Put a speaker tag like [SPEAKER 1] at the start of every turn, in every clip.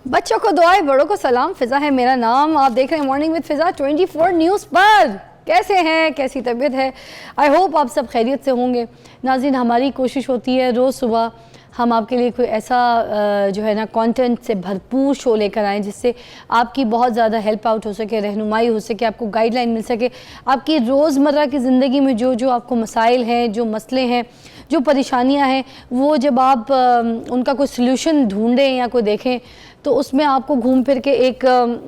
[SPEAKER 1] बच्चों को दुआएं, बड़ों को सलाम। फिजा है मेरा नाम। आप देख रहे हैं मॉर्निंग विद फिजा 24 न्यूज़ पर। कैसे हैं, कैसी तबीयत है? आई होप आप सब खैरियत से होंगे। नाज़रीन, हमारी कोशिश होती है रोज़ सुबह हम आपके लिए कोई ऐसा जो है ना कंटेंट से भरपूर शो लेकर आएँ जिससे आपकी बहुत ज़्यादा हेल्प आउट हो सके, रहनुमाई हो सके, आपको गाइडलाइन मिल सके। आपकी रोज़मर्रा की ज़िंदगी में जो जो आपको मसाइल हैं, जो मसले हैं, जो परेशानियां हैं, वो जब आप उनका कोई सल्यूशन ढूंढें या कोई देखें तो उसमें आपको घूम फिर के एक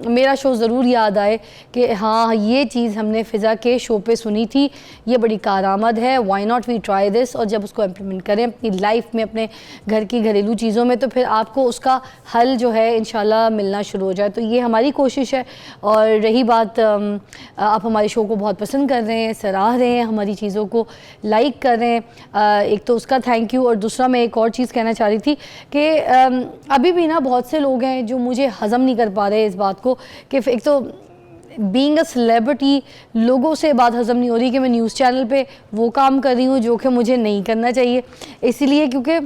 [SPEAKER 1] मेरा शो ज़रूर याद आए कि हाँ, ये चीज़ हमने फ़िज़ा के शो पे सुनी थी, ये बड़ी कारआमद है, why not we try this. और जब उसको इम्प्लीमेंट करें अपनी लाइफ में, अपने घर की घरेलू चीज़ों में, तो फिर आपको उसका हल जो है इंशाल्लाह मिलना शुरू हो जाए। तो ये हमारी कोशिश है। और रही बात, आप हमारे शो को बहुत पसंद कर रहे हैं, सराह रहे हैं, हमारी चीज़ों को लाइक कर रहे हैं, एक तो उसका थैंक यू। और दूसरा मैं एक और चीज़ कहना चाह रही थी कि अभी भी ना बहुत से लोग हैं जो मुझे हज़म नहीं कर पा रहे इस बात को कि एक तो बीइंग अ सेलिब्रिटी लोगों से बात हज़म नहीं हो रही कि मैं न्यूज़ चैनल पे वो काम कर रही हूँ जो कि मुझे नहीं करना चाहिए, इसीलिए क्योंकि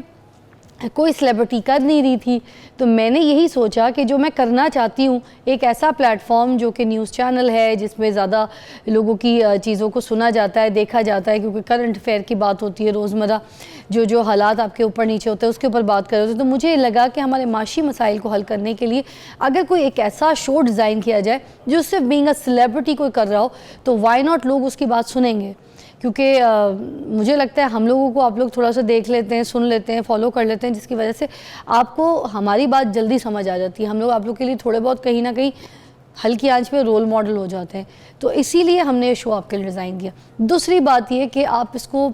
[SPEAKER 1] कोई सेलिब्रिटी कर नहीं रही थी। तो मैंने यही सोचा कि जो मैं करना चाहती हूँ, एक ऐसा प्लेटफॉर्म जो कि न्यूज़ चैनल है जिसमें ज़्यादा लोगों की चीज़ों को सुना जाता है, देखा जाता है, क्योंकि करंट अफेयर की बात होती है, रोज़मर्रा जो जो हालात आपके ऊपर नीचे होते हैं उसके ऊपर बात कर रहे होते हैं। तो मुझे लगा कि हमारे माशी मसाइल को हल करने के लिए अगर कोई एक ऐसा शो डिज़ाइन किया जाए जो सिर्फ बीइंग अ सेलिब्रिटी कोई कर रहा हो, तो वाई नॉट लोग उसकी बात सुनेंगे। क्योंकि मुझे लगता है हम लोगों को आप लोग थोड़ा सा देख लेते हैं, सुन लेते हैं, फॉलो कर लेते हैं, जिसकी वजह से आपको हमारी बात जल्दी समझ आ जाती है। हम लोग आप लोग के लिए थोड़े बहुत कहीं ना कहीं हल्की आंच पे रोल मॉडल हो जाते हैं। तो इसीलिए हमने ये शो आपके लिए डिज़ाइन किया। दूसरी बात ये कि आप इसको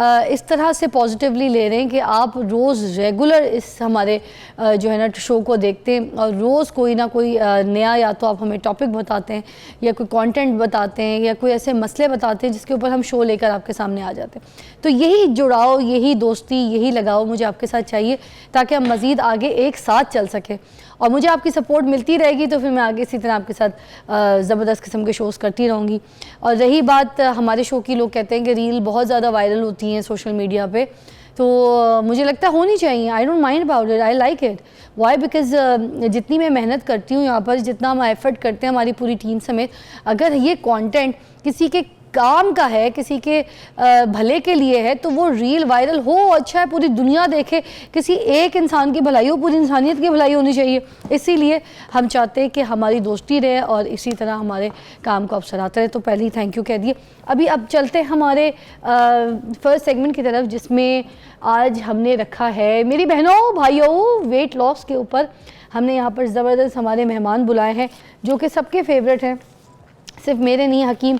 [SPEAKER 1] इस तरह से पॉजिटिवली ले रहे हैं कि आप रोज़ रेगुलर इस हमारे जो है ना शो को देखते हैं और रोज़ कोई ना कोई नया, या तो आप हमें टॉपिक बताते हैं या कोई कंटेंट बताते हैं या कोई ऐसे मसले बताते हैं जिसके ऊपर हम शो लेकर आपके सामने आ जाते हैं। तो यही जुड़ाव, यही दोस्ती, यही लगाव मुझे आपके साथ चाहिए ताकि हम मज़ीद आगे एक साथ चल सकें। और मुझे आपकी सपोर्ट मिलती रहेगी तो फिर मैं आगे इसी तरह आपके साथ ज़बरदस्त किस्म के शोज़ करती रहूँगी। और रही बात हमारे शो की, लोग कहते हैं कि रील बहुत ज़्यादा वायरल होती हैं सोशल मीडिया पे, तो मुझे लगता है होनी चाहिए। I don't mind about it, I like it. Why? Because जितनी मैं मेहनत करती हूँ यहाँ पर, जितना हम एफर्ट करते हैं हमारी पूरी टीम समेत, अगर ये कंटेंट किसी के काम का है, किसी के भले के लिए है, तो वो रील वायरल हो, अच्छा है, पूरी दुनिया देखे, किसी एक इंसान की भलाई हो, पूरी इंसानियत की भलाई होनी चाहिए। इसीलिए हम चाहते हैं कि हमारी दोस्ती रहे और इसी तरह हमारे काम को आप सराहते रहे। तो पहले ही थैंक यू कह दिए। अभी अब चलते हैं हमारे फर्स्ट सेगमेंट की तरफ, जिसमें आज हमने रखा है मेरी बहनों भाइयों वेट लॉस के ऊपर। हमने यहाँ पर ज़बरदस्त हमारे मेहमान बुलाए हैं जो कि सबके फेवरेट हैं, सिर्फ मेरे नहीं। हकीम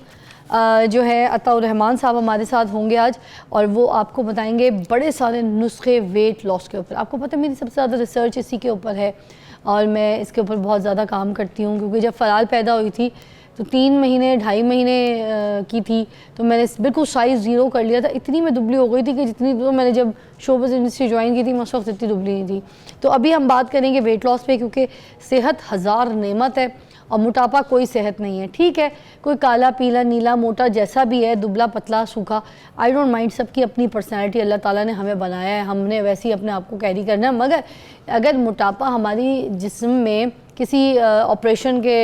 [SPEAKER 1] जो है अताउर रहमान साहब हमारे साथ होंगे आज और वो आपको बताएंगे बड़े सारे नुस्खे वेट लॉस के ऊपर। आपको पता है मेरी सबसे ज़्यादा रिसर्च इसी के ऊपर है और मैं इसके ऊपर बहुत ज़्यादा काम करती हूँ, क्योंकि जब फ़राल पैदा हुई थी तो 3 महीने 2.5 महीने की थी, तो मैंने बिल्कुल साइज़ ज़ीरो कर लिया था। इतनी मैं दुबली हो गई थी कि जितनी तो मैंने जब शोबिज़ इंडस्ट्री ज्वाइन की थी मैं उस वक्त इतनी दुबली नहीं थी। तो अभी हम बात करेंगे वेट लॉस पे, क्योंकि सेहत हज़ार नेमत है और मोटापा कोई सेहत नहीं है। ठीक है, कोई काला पीला नीला मोटा जैसा भी है, दुबला पतला सूखा, आई डोंट माइंड। सबकी अपनी पर्सनैलिटी अल्लाह ताला ने हमें बनाया है, हमने वैसे ही अपने आप को कैरी करना है। मगर अगर मोटापा हमारी जिस्म में किसी ऑपरेशन के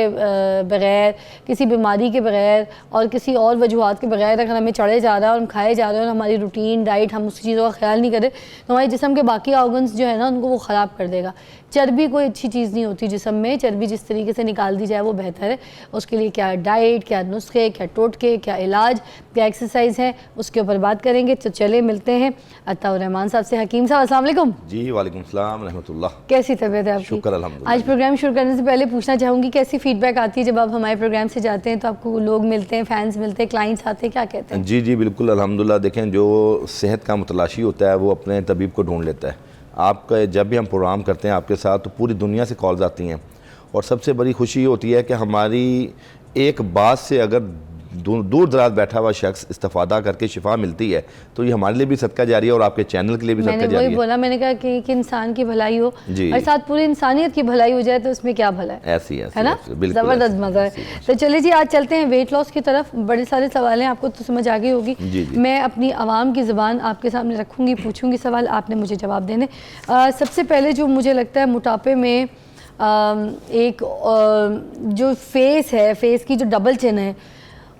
[SPEAKER 1] बग़ैर, किसी बीमारी के बग़ैर और किसी और वजूहात के बग़ैर अगर हमें चढ़े जा रहा है और हम खाए जा रहे हैं और हमारी रूटीन डाइट हम उस चीज़ों का ख्याल नहीं करें, तो हमारे जिस्म के बाकी ऑर्गन्स जो है ना उनको वो ख़राब कर देगा। चर्बी कोई अच्छी चीज़ नहीं होती जिस्म में, चर्बी जिस तरीके से निकाल दी जाए वो बेहतर है। उसके लिए क्या डाइट, क्या नुस्खे, क्या टोटके, क्या इलाज, क्या एक्सरसाइज है, उसके ऊपर बात करेंगे। तो चले मिलते हैं अताउर रहमान साहब से। हकीम साहब अस्सलाम वालेकुम।
[SPEAKER 2] जी वालेकुम सलाम रहमतुल्लाह।
[SPEAKER 1] कैसी तबीयत है आपकी?
[SPEAKER 2] शुक्र अल्हम्दुलिल्लाह।
[SPEAKER 1] आज प्रोग्राम शुरू करने से पहले पूछना चाहूँगी कैसी फीडबैक आती है जब आप हमारे प्रोग्राम से जाते हैं, तो आपको लोग मिलते हैं, फैंस मिलते हैं, क्लाइंट्स आते हैं, क्या कहते हैं?
[SPEAKER 2] जी बिल्कुल अल्हम्दुलिल्लाह। देखें, जो सेहत का मुतलाशी होता है वो अपने तबीब को ढूंढ लेता है। आपका जब भी हम प्रोग्राम करते हैं आपके साथ, तो पूरी दुनिया से कॉल्स आती हैं और सबसे बड़ी खुशी ये होती है कि हमारी एक बात से अगर दूर दराज बैठा हुआ शख्स इस्तेफादा करके शिफा मिलती है, तो ये हमारे लिए भी सदका जारी है और आपके चैनल के लिए भी सदका जारी है।
[SPEAKER 1] बोला, मैंने कहा कि इंसान की भलाई हो और साथ पूरी इंसानियत की भलाई हो जाए तो इसमें क्या भला है?
[SPEAKER 2] ऐसी है ना,
[SPEAKER 1] जबरदस्त मजा है। तो चलिए जी, आज चलते हैं वेट लॉस की तरफ। बड़े सारे सवाल हैं, आपको तो समझ आ गई होगी। मैं अपनी आवाम की ज़बान आपके सामने रखूँगी, पूछूँगी सवाल, आपने मुझे जवाब देने। सबसे पहले जो मुझे लगता है मोटापे में एक जो फेस है, फेस की जो डबल चिन है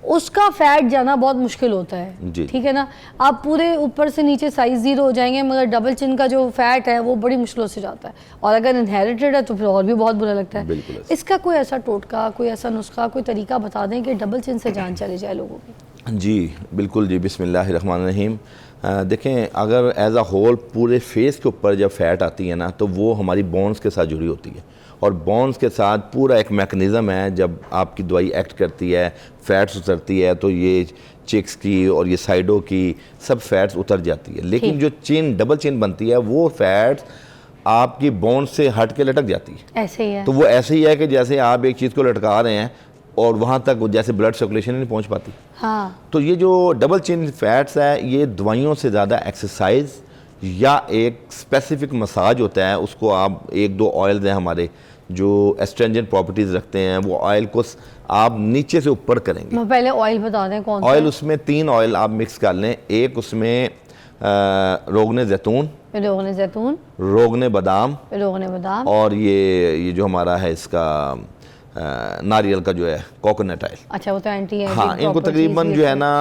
[SPEAKER 1] उसका फैट जाना बहुत मुश्किल होता है, ठीक है ना। आप पूरे ऊपर से नीचे साइज 0 हो जाएंगे, मगर डबल चिन का जो फैट है वो बड़ी मुश्किलों से जाता है, और अगर इनहेरिटेड है तो फिर और भी बहुत बुरा लगता है। इसका कोई ऐसा टोटका, कोई ऐसा नुस्खा, कोई तरीका बता दें कि डबल चिन से जान चले जाए लोगों की।
[SPEAKER 2] जी बिल्कुल जी, बिस्मिल्लाहिर्रहमानिर्रहीम। देखें, अगर एज अ होल पूरे फेस के ऊपर जब फैट आती है ना, तो वो हमारी बोन्स के साथ जुड़ी होती है, और बोन्स के साथ पूरा एक मैकेनिज़्म है। जब आपकी दवाई एक्ट करती है, फैट्स उतरती है, तो ये चिक्स की और ये साइडों की सब फैट्स उतर जाती है। लेकिन जो चिन, डबल चिन बनती है, वो फैट्स आपकी बोन्स से हट के लटक जाती है।
[SPEAKER 1] ऐसे ही है, तो
[SPEAKER 2] वो ऐसे ही है कि जैसे आप एक चीज़ को लटका रहे हैं और वहाँ तक जैसे ब्लड सर्कुलेशन नहीं पहुँच पाती।
[SPEAKER 1] हाँ। तो
[SPEAKER 2] ये जो डबल चिन फैट्स है, ये दवाइयों से ज़्यादा एक्सरसाइज या एक स्पेसिफिक मसाज होता है। उसको आप 1-2 ऑयल्स हैं हमारे जो एस्ट्रेंजेंट प्रॉपर्टीज़ रखते हैं, वो ऑयल को आप नीचे से ऊपर करेंगे।
[SPEAKER 1] मैं पहले ऑयल बता दें कौन सा
[SPEAKER 2] ऑयल, उसमें 3 ऑयल आप मिक्स कर लें। एक उसमें रोगने जैतून, रोगने बादाम, और ये जो हमारा है इसका नारियल का जो है कोकोनट ऑयल।
[SPEAKER 1] अच्छा, वो तो एंटी है।
[SPEAKER 2] हाँ, इनको तकरीबन जो है ना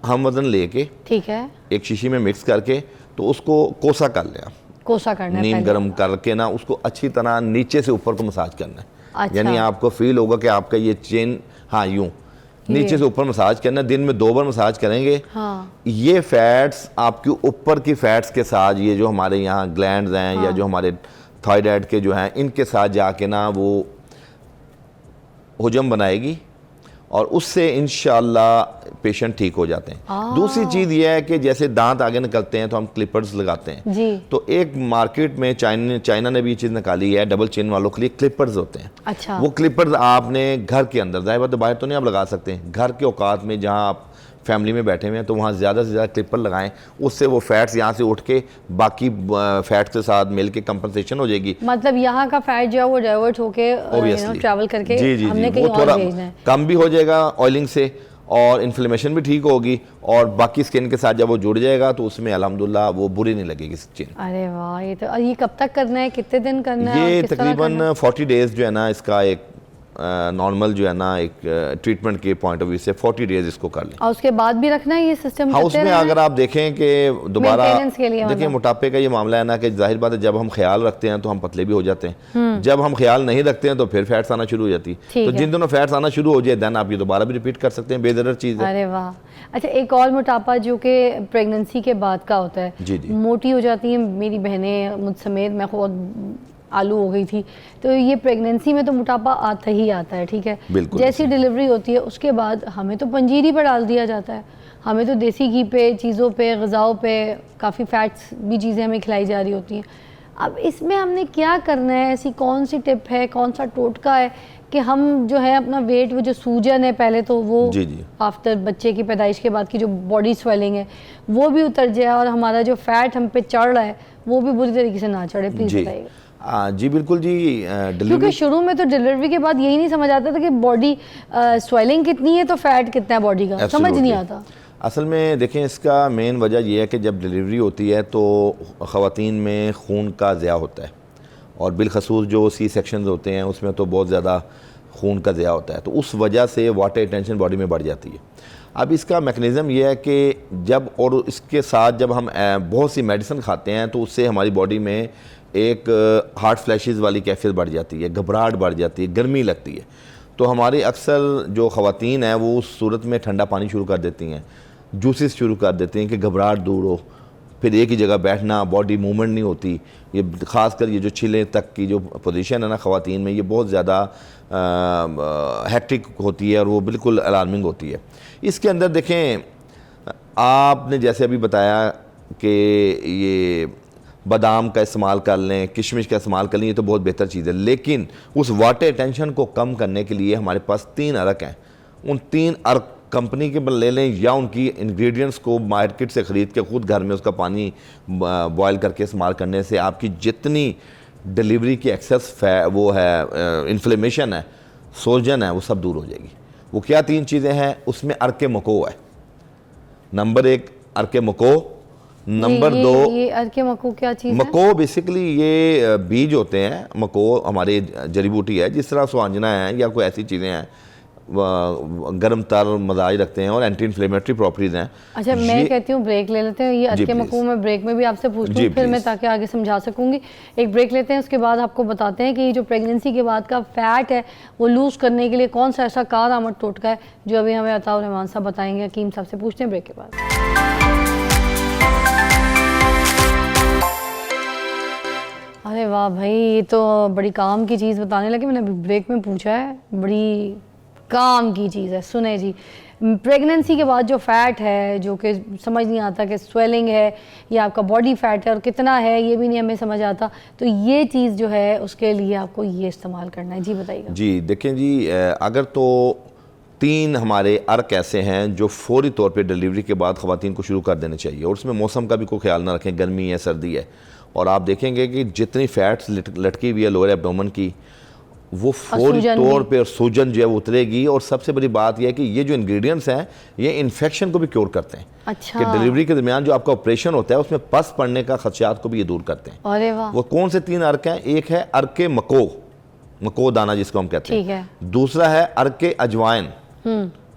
[SPEAKER 2] हम वजन लेके,
[SPEAKER 1] ठीक है, एक
[SPEAKER 2] शीशी में मिक्स करके, तो उसको कोसा कर लें।
[SPEAKER 1] कोसा करना है,
[SPEAKER 2] नीम गर्म करके ना उसको अच्छी तरह नीचे से ऊपर को मसाज करना है।
[SPEAKER 1] अच्छा।
[SPEAKER 2] यानी आपको फील होगा कि आपका ये चेन, हाँ, यूं नीचे से ऊपर मसाज करना है। दिन में 2 बार मसाज करेंगे।
[SPEAKER 1] हाँ।
[SPEAKER 2] ये फैट्स आपके ऊपर की फैट्स के साथ, ये जो हमारे यहाँ ग्लैंड्स हैं, हाँ, या जो हमारे थायराइड के जो हैं, इनके साथ जाके ना वो हुजम बनाएगी, और उससे इंशाल्लाह पेशेंट ठीक हो जाते हैं। दूसरी चीज़ ये है कि जैसे दांत आगे निकलते हैं तो हम क्लिपर्स लगाते हैं
[SPEAKER 1] जी।
[SPEAKER 2] तो एक मार्केट में चाइना ने भी ये चीज़ निकाली है, डबल चिन वालों के लिए क्लिपर्स होते हैं।
[SPEAKER 1] अच्छा।
[SPEAKER 2] वो क्लिपर्स आपने घर के अंदर, जाहिर बात है बाहर तो नहीं आप लगा सकते हैं, घर के औकात में जहाँ आप फैमिली में बैठे हुए हैं तो वहाँ ज़्यादा से ज़्यादा क्लिपर लगाएं। उससे वो फैट्स यहाँ से उठ के बाकी फैट्स के साथ मिल के कंपनसेशन हो जाएगी।
[SPEAKER 1] मतलब यहाँ का फैट जो है वो डाइवर्ट होके ट्रैवल करके हमने कहीं और भेजना है।
[SPEAKER 2] कम भी हो जाएगा ऑयलिंग से, और इन्फ्लेमेशन भी ठीक होगी, और बाकी स्किन के साथ जब वो जुड़ जाएगा तो उसमें अल्हम्दुलिल्लाह वो बुरी नहीं लगेगी चिन।
[SPEAKER 1] अरे वाह, ये कब तक करना है, कितने दिन करना है?
[SPEAKER 2] ये तकरीबन 40 डेज जो है ना, इसका एक नॉर्मल जो है ना एक ट्रीटमेंट के पॉइंट ऑफ व्यू से 40 डेज इसको कर लें।
[SPEAKER 1] और उसके बाद भी रखना है ये सिस्टम?
[SPEAKER 2] हाँ, उसमें अगर आप देखें कि दोबारा देखिए
[SPEAKER 1] मतलब।
[SPEAKER 2] मोटापे का ये मामला है ना कि जाहिर बात है जब हम ख्याल रखते हैं तो हम पतले भी हो जाते हैं, जब हम ख्याल नहीं रखते हैं तो फिर फैट्स आना शुरू हो जाती है। तो जिन दोनों फैट्स आना शुरू हो जाए देन आप ये दोबारा भी रिपीट कर सकते हैं, बेज़रर चीज़ है।
[SPEAKER 1] अरे वाह। अच्छा, एक और मोटापा जो कि प्रेगनेंसी के बाद का होता है,
[SPEAKER 2] जी जी,
[SPEAKER 1] मोटी हो जाती हैं मेरी बहनें, मुझ समेत, मैं खुद आलू हो गई थी। तो ये प्रेगनेंसी में तो मोटापा आता ही आता है, ठीक है। जैसी डिलीवरी होती है उसके बाद हमें तो पंजीरी पर डाल दिया जाता है, हमें तो देसी घी पे, चीज़ों पे, ग़िज़ाओं पे काफ़ी फैट्स भी चीज़ें हमें खिलाई जा रही होती हैं। अब इसमें हमने क्या करना है? ऐसी कौन सी टिप है, कौन सा टोटका है कि हम जो है अपना वेट, वो जो सूजन है पहले तो वो आफ्टर बच्चे की पैदाइश के बाद की जो बॉडी स्वेलिंग है वो भी उतर जाए, और हमारा जो फैट हम पे चढ़ रहा है वो भी बुरी तरीके से ना चढ़े? प्लीज़ बताइएगा।
[SPEAKER 2] जी बिल्कुल जी।
[SPEAKER 1] क्योंकि शुरू में तो डिलीवरी के बाद यही नहीं समझ आता था कि बॉडी स्वेलिंग कितनी है तो फैट कितना है बॉडी का, समझ नहीं आता।
[SPEAKER 2] असल में देखें, इसका मेन वजह यह है कि जब डिलीवरी होती है तो ख़वातीन में खून का ज़िया होता है, और बिलखसूस जो सी सेक्शंस होते हैं उसमें तो बहुत ज़्यादा खून का ज़िया होता है, तो उस वजह से वाटर रिटेंशन बॉडी में बढ़ जाती है। अब इसका मैकेनिज़्म ये है कि जब, और इसके साथ जब हम बहुत सी मेडिसिन खाते हैं तो उससे हमारी बॉडी में एक हार्ट फ्लैशेस वाली कैफियत बढ़ जाती है, घबराहट बढ़ जाती है, गर्मी लगती है। तो हमारी अक्सर जो ख़वातीन हैं वो उस सूरत में ठंडा पानी शुरू कर देती हैं, जूसेस शुरू कर देती हैं कि घबराहट दूर हो, फिर एक ही जगह बैठना, बॉडी मूवमेंट नहीं होती। ये ख़ासकर ये जो छिले तक की जो पोजीशन है ना ख़वातीन में, ये बहुत ज़्यादा हेक्टिक होती है और वो बिल्कुल अलार्मिंग होती है। इसके अंदर देखें, आपने जैसे अभी बताया कि ये बादाम का इस्तेमाल कर लें, किशमिश का इस्तेमाल कर लें, ये तो बहुत बेहतर चीज़ है, लेकिन उस वाटर टेंशन को कम करने के लिए हमारे पास 3 अर्क हैं। उन 3 अर्क कंपनी के ले लें या उनकी इंग्रेडिएंट्स को मार्केट से ख़रीद के ख़ुद घर में उसका पानी बॉयल करके इस्तेमाल करने से आपकी जितनी डिलीवरी की एक्सेस वो है, इन्फ्लेमेशन है, सोजन है, वो सब दूर हो जाएगी। वो क्या 3 चीज़ें हैं उसमें? अर्क मको है, नंबर 1 अर्क मको, नंबर 2,
[SPEAKER 1] ये अरके मको क्या चीज़ है?
[SPEAKER 2] मको बेसिकली ये बीज होते हैं। मको हमारे जड़ी बूटी है, जिस तरह स्वांजना है या कोई ऐसी चीज़ें हैं, गर्म तर मजाज रखते हैं और एंटी इन्फ्लेमेटरी प्रॉपर्टीज़ हैं।
[SPEAKER 1] अच्छा, मैं कहती हूँ ब्रेक ले लेते हैं। ये अरके मको में ब्रेक में भी आपसे पूछूँ फिर मैं, ताकि आगे समझा सकूँगी। एक ब्रेक लेते हैं, उसके बाद आपको बताते हैं कि ये जो प्रेगनेंसी के बाद का फैट है वो लूज़ करने के लिए कौन सा ऐसा कारआमद टोटका है जो अभी हमें अताउर रहमान साहब बताएंगे। हकीम साहब से पूछते हैं ब्रेक के बाद। अरे वाह भाई, ये तो बड़ी काम की चीज़ बताने लगे। मैंने अभी ब्रेक में पूछा है, बड़ी काम की चीज़ है। सुने जी, प्रेगनेंसी के बाद जो फ़ैट है, जो कि समझ नहीं आता कि स्वेलिंग है या आपका बॉडी फैट है और कितना है, ये भी नहीं हमें समझ आता, तो ये चीज़ जो है उसके लिए आपको ये इस्तेमाल करना है। जी बताइएगा।
[SPEAKER 2] जी देखें जी, अगर तो 3 हमारे अर्क ऐसे हैं जो फौरी तौर पे डिलीवरी के बाद ख़वातीन को शुरू कर देने चाहिए, और उसमें मौसम का भी कोई ख्याल ना रखें, गर्मी है सर्दी है, और आप देखेंगे कि जितनी फैट्स लटकी हुई है लोअर एब्डोमेन की, वो फौरी तौर पे सूजन जो है वो उतरेगी। और सबसे बड़ी बात यह है कि ये जो इंग्रेडिएंट्स हैं ये इन्फेक्शन को भी क्योर करते हैं।
[SPEAKER 1] अच्छा।
[SPEAKER 2] कि डिलीवरी के दरमियान जो आपका ऑपरेशन होता है उसमें पस पड़ने का खदशात को भी ये दूर करते हैं।
[SPEAKER 1] अरे वाह।
[SPEAKER 2] वो कौन से 3 अर्क हैं? एक है अर्के मको दाना जिसको हम कहते हैं,
[SPEAKER 1] ठीक है।
[SPEAKER 2] दूसरा है अर्के अजवाइन,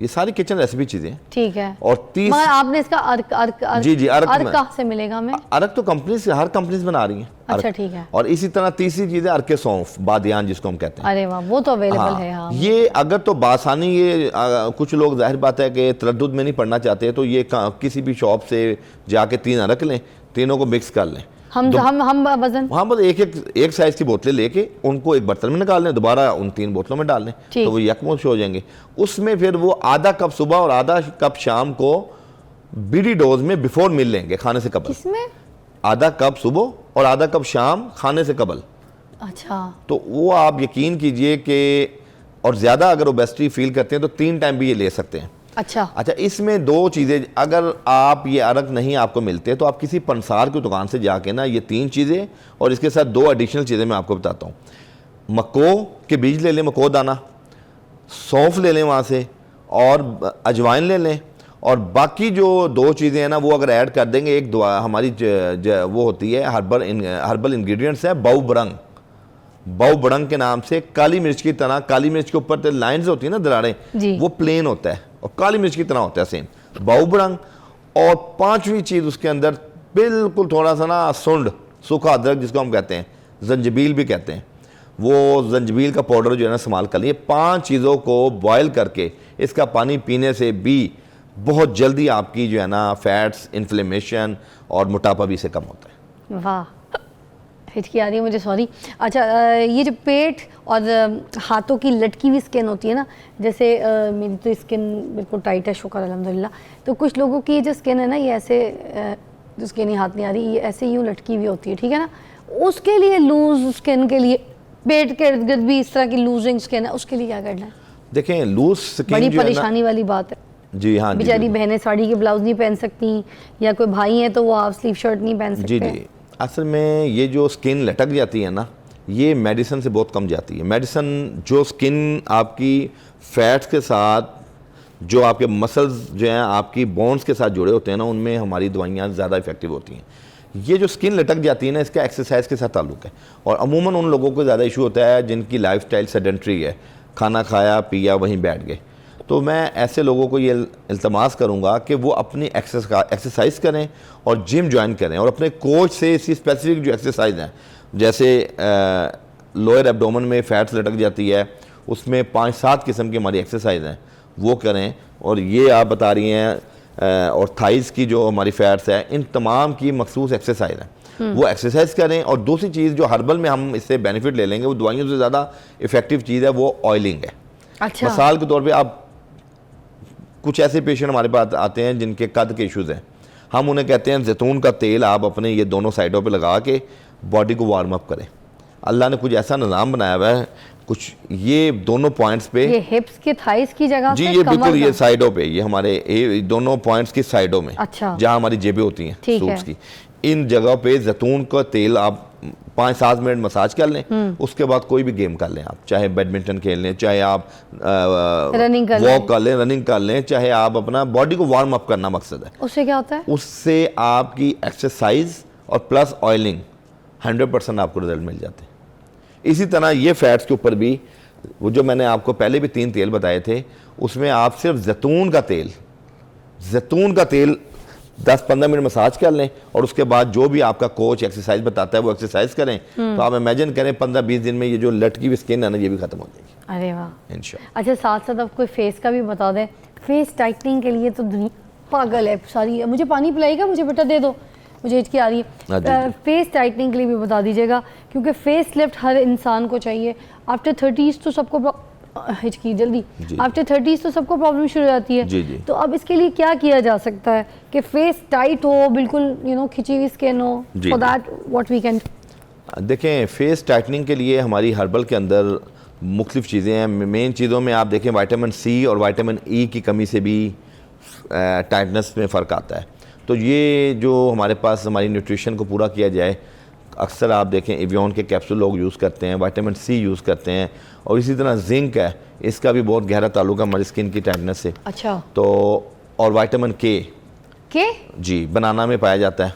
[SPEAKER 2] ये सारी किचन रेसिपी चीजें,
[SPEAKER 1] ठीक है।
[SPEAKER 2] और
[SPEAKER 1] मगर आपने इसका अर्क
[SPEAKER 2] जी जी अर्क
[SPEAKER 1] कहाँ से मिलेगा हमें?
[SPEAKER 2] अर्क तो कंपनी से, हर कंपनी बना रही है।
[SPEAKER 1] अच्छा ठीक है।
[SPEAKER 2] और इसी तरह तीसरी चीज है अर्के सौंफ, बादियान जिसको हम कहते हैं।
[SPEAKER 1] अरे वाह, वो तो अवेलेबल है। हाँ,
[SPEAKER 2] ये अगर तो बासानी, ये कुछ लोग जाहिर बात है कि तरद्दुद में नहीं पड़ना चाहते, तो ये किसी भी शॉप से जाके 3 अर्क लें, तीनों को मिक्स कर लें।
[SPEAKER 1] हम वजन
[SPEAKER 2] वहाँ पर एक साइज की बोतलें लेके उनको एक बर्तन में निकाल लें, दोबारा उन 3 बोतलों में डाल लें, तो वो यकमोश हो जाएंगे। उसमें फिर वो आधा कप सुबह और आधा कप शाम को बीडी डोज में बिफोर मील लेंगे, खाने से कबल।
[SPEAKER 1] किसमें?
[SPEAKER 2] आधा कप सुबह और आधा कप शाम खाने से कबल।
[SPEAKER 1] अच्छा।
[SPEAKER 2] तो वो आप यकीन कीजिए कि, और ज़्यादा अगर ओबेसिटी फील करते हैं तो 3 टाइम भी ये ले सकते हैं।
[SPEAKER 1] अच्छा।
[SPEAKER 2] इसमें 2 चीज़ें, अगर आप ये अर्क नहीं आपको मिलते तो आप किसी पंसार की दुकान से जाके ना ये 3 चीज़ें और इसके साथ 2 एडिशनल चीज़ें मैं आपको बताता हूँ। मको के बीज ले लें, मको दाना, सौंफ ले लें वहाँ से, और अजवाइन ले लें, और बाकी जो 2 चीज़ें हैं ना वो अगर ऐड कर देंगे, एक दवा हमारी वो होती है हर्बल इंग्रेडिएंट्स है बाऊ बड़ंग के नाम से, काली मिर्च की तरह। काली मिर्च के ऊपर लाइंस होती है ना, दरारें, वो प्लेन होता है और काली मिर्च की तरह होता है सेम, बाऊ बड़ंग। और 5वीं चीज़ उसके अंदर बिल्कुल थोड़ा सा ना सुंड, सूखा अदरक जिसको हम कहते हैं, जंजबील भी कहते हैं, वो जंजबील का पाउडर जो है ना इस्तेमाल कर लिए। 5 चीज़ों को बॉयल करके इसका पानी पीने से भी बहुत जल्दी आपकी जो है ना फैट्स, इन्फ्लेमेशन और मोटापा भी से कम होता है।
[SPEAKER 1] वाह, हिचकी आ रही है मुझे, सॉरी। अच्छा, ये जो पेट और हाथों की लटकी हुई स्किन होती है ना, जैसे मेरी तो स्किन बिल्कुल टाइट है, शुक्र अल्हम्दुलिल्लाह। तो कुछ लोगों की जो स्किन है ना, ये ऐसे, जो स्किन ही हाथ नहीं आ रही, ये ऐसे यूँ लटकी हुई होती है, ठीक है ना। उसके लिए लूज स्किन के लिए, पेट के इर्द गिर्द भी इस तरह की लूजिंग स्किन है, उसके लिए क्या करना है?
[SPEAKER 2] देखें, लूज स्किन
[SPEAKER 1] बड़ी परेशानी वाली बात है
[SPEAKER 2] जी। हाँ,
[SPEAKER 1] बेचारी बहनें साड़ी के ब्लाउज नहीं पहन सकती, या कोई भाई है तो वो हाफ स्लीव शर्ट नहीं पहन सकते।
[SPEAKER 2] जी। असल में ये जो स्किन लटक जाती है ना, ये मेडिसिन से बहुत कम जाती है। मेडिसिन जो स्किन आपकी फैट्स के साथ, जो आपके मसल्स जो हैं आपकी बोन्स के साथ जुड़े होते हैं ना, उनमें हमारी दवाइयाँ ज़्यादा इफेक्टिव होती हैं। ये जो स्किन लटक जाती है ना, इसका एक्सरसाइज के साथ ताल्लुक है, और अमूमन उन लोगों को ज़्यादा इशू होता है जिनकी लाइफस्टाइल सेडेंटरी है, खाना खाया पिया वहीं बैठ गए। तो मैं ऐसे लोगों को ये इल्तमास करूँगा कि वो अपनी एक्सरसाइज करें और जिम ज्वाइन करें, और अपने कोच से इसी स्पेसिफिक जो एक्सरसाइज हैं, जैसे लोअर एब्डोमेन में फैट्स लटक जाती है, उसमें 5-7 किस्म की हमारी एक्सरसाइज हैं, वो करें। और ये आप बता रही हैं, और थाइस की जो हमारी फैट्स है, इन तमाम की मखसूस एक्सरसाइज है, वो एक्सरसाइज करें। और दूसरी चीज़ जो हर्बल में हम इससे बेनिफिट ले लेंगे, वो दवाइयों से ज़्यादा इफेक्टिव चीज़ है, वो ऑयलिंग है।
[SPEAKER 1] अच्छा।
[SPEAKER 2] मिसाल के तौर पे आप, कुछ ऐसे पेशेंट हमारे पास आते हैं जिनके कद के इश्यूज़ हैं, हम उन्हें कहते हैं जैतून का तेल आप अपने ये दोनों साइडों पे लगा के बॉडी को वार्म अप करें। अल्लाह ने कुछ ऐसा निज़ाम बनाया हुआ है, कुछ ये दोनों पॉइंट्स पे,
[SPEAKER 1] ये हिप्स के थाइस की जगह
[SPEAKER 2] जी, ये बिल्कुल ये साइडों पे, ये हमारे दोनों पॉइंट्स की साइडों में,
[SPEAKER 1] अच्छा,
[SPEAKER 2] जहाँ हमारी जेबें होती हैं सूट्स की, इन जगह पे जैतून का तेल आप 5-7 मिनट मसाज कर लें, उसके बाद कोई भी गेम कर लें आप, चाहे बैडमिंटन खेल लें, चाहे आप
[SPEAKER 1] रनिंग कर
[SPEAKER 2] वॉक कर लें, रनिंग कर लें, चाहे आप अपना बॉडी को वार्म अप करना मकसद है।
[SPEAKER 1] उससे क्या होता है?
[SPEAKER 2] उससे आपकी एक्सरसाइज और प्लस ऑयलिंग 100% आपको रिजल्ट मिल जाते हैं। इसी तरह ये फैट्स के ऊपर भी वो जो मैंने आपको पहले भी 3 तेल बताए थे, उसमें आप सिर्फ जैतून का तेल 10-15 मिनट मसाज कर लें और उसके बाद जो भी आपका कोच एक्सरसाइज बताता है वो एक्सरसाइज करें, तो आप इमेजिन करें 15-20 दिन में ये जो लटकी हुई स्किन है ना, ये भी खत्म हो जाएगी।
[SPEAKER 1] अरे वाह,
[SPEAKER 2] इंशाल्लाह।
[SPEAKER 1] अच्छा साथ साथ आप कोई फेस का भी बता दें। फेस टाइटनिंग के लिए तो दुनिया पागल है सारी। मुझे पानी पिलाएगा, मुझे बेटा दे दो, मुझे हिचकी आ रही है। फेस टाइटनिंग के लिए भी बता दीजिएगा, क्योंकि फेस लिफ्ट हर इंसान को चाहिए। आफ्टर 30s तो सबको हिचकी जल्दी आफ्टर 30s तो सबको प्रॉब्लम शुरू हो जाती है।
[SPEAKER 2] जी।
[SPEAKER 1] तो अब इसके लिए क्या किया जा सकता है कि फेस टाइट हो, बिल्कुल खिंची हुई स्किन हो, for that what we can?
[SPEAKER 2] देखें, फेस टाइटनिंग के लिए हमारी हर्बल के अंदर मुख्तलिफ चीज़ें हैं। मेन चीज़ों में आप देखें विटामिन सी और विटामिन ई की कमी से भी टाइटनेस में फ़र्क आता है। तो ये जो हमारे पास हमारी न्यूट्रिशन को पूरा किया जाए, अक्सर आप देखें एवियन के कैप्सूल लोग यूज़ करते हैं, विटामिन सी यूज़ करते हैं, और इसी तरह जिंक है, इसका भी बहुत गहरा ताल्लुक है हमारी स्किन की टाइटनेस से।
[SPEAKER 1] अच्छा।
[SPEAKER 2] तो और विटामिन के जी बनाना में पाया जाता है